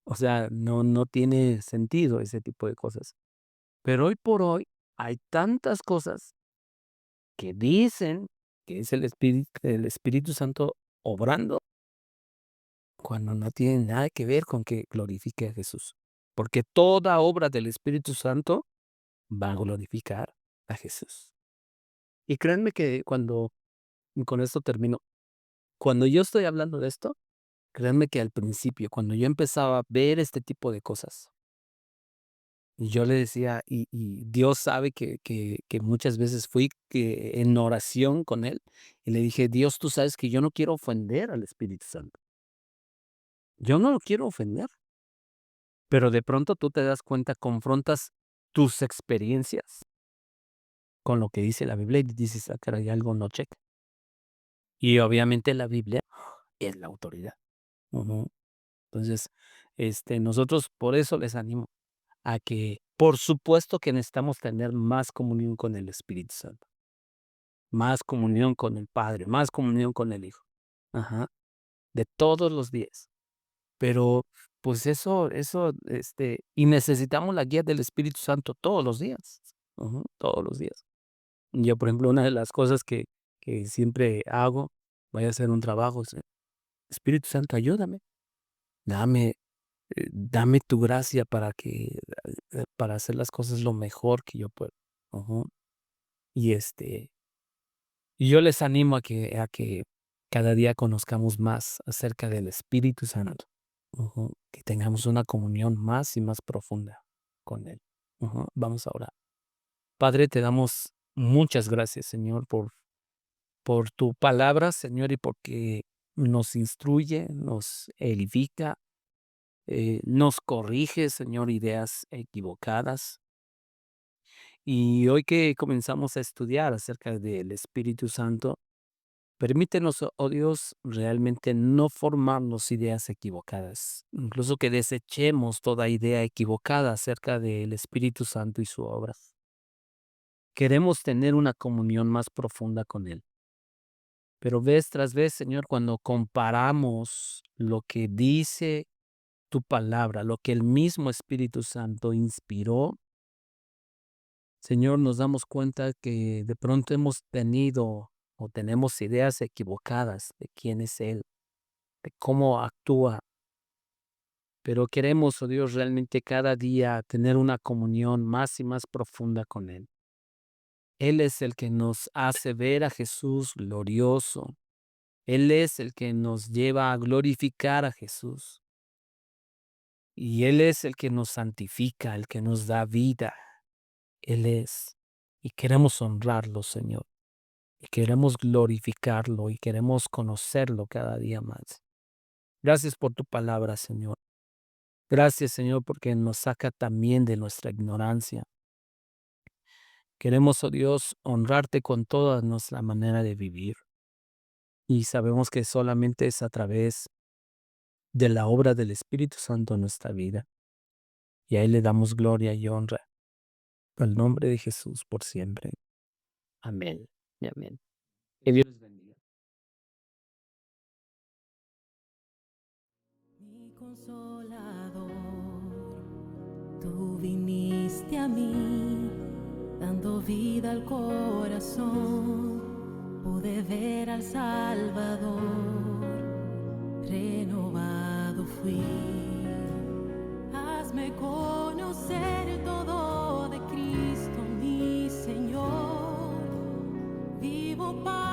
[SPEAKER 1] O sea, no tiene sentido ese tipo de cosas. Pero hoy por hoy hay tantas cosas que dicen que es el Espíritu Santo obrando cuando no tiene nada que ver con que glorifique a Jesús. Porque toda obra del Espíritu Santo va a glorificar a Jesús. Y créanme que y con esto termino, cuando yo estoy hablando de esto, créanme que al principio, cuando yo empezaba a ver este tipo de cosas, y yo le decía, y Dios sabe que muchas veces fui en oración con Él, y le dije, Dios, tú sabes que yo no quiero ofender al Espíritu Santo. Yo no lo quiero ofender. Pero de pronto tú te das cuenta, confrontas tus experiencias con lo que dice la Biblia y dices, ah, caray, algo no checa. Y obviamente la Biblia es la autoridad. Ujú. Entonces, nosotros por eso les animo a que, por supuesto que necesitamos tener más comunión con el Espíritu Santo, más comunión con el Padre, más comunión con el Hijo, ajá, de todos los días. Pero, pues y necesitamos la guía del Espíritu Santo todos los días, todos los días. Yo, por ejemplo, una de las cosas que siempre hago, voy a hacer un trabajo, es, Espíritu Santo, ayúdame, dame, dame tu gracia para hacer las cosas lo mejor que yo puedo. Ujú. Y y yo les animo a que cada día conozcamos más acerca del Espíritu Santo. Que tengamos una comunión más y más profunda con Él. Vamos a orar. Padre, te damos muchas gracias, Señor, por tu palabra, Señor, y porque nos instruye, nos edifica, nos corrige, Señor, ideas equivocadas. Y hoy que comenzamos a estudiar acerca del Espíritu Santo, permítenos, oh Dios, realmente no formarnos ideas equivocadas, incluso que desechemos toda idea equivocada acerca del Espíritu Santo y su obra. Queremos tener una comunión más profunda con Él. Pero vez tras vez, Señor, cuando comparamos lo que dice tu palabra, lo que el mismo Espíritu Santo inspiró, Señor, nos damos cuenta que de pronto hemos tenido o tenemos ideas equivocadas de quién es Él, de cómo actúa. Pero queremos, oh Dios, realmente cada día tener una comunión más y más profunda con Él. Él es el que nos hace ver a Jesús glorioso. Él es el que nos lleva a glorificar a Jesús. Y Él es el que nos santifica, el que nos da vida. Él es. Y queremos honrarlo, Señor. Y queremos glorificarlo y queremos conocerlo cada día más. Gracias por tu palabra, Señor. Gracias, Señor, porque nos saca también de nuestra ignorancia. Queremos, oh Dios, honrarte con toda nuestra manera de vivir. Y sabemos que solamente es a través de la obra del Espíritu Santo en nuestra vida. Y a Él le damos gloria y honra. En el nombre de Jesús por siempre. Amén y amén. Que Dios les bendiga.
[SPEAKER 7] Mi consolador, tú viniste a mí, dando vida al corazón. pude ver al Salvador, renovado fui. Hazme conocer todo de Cristo mi Señor, vivo para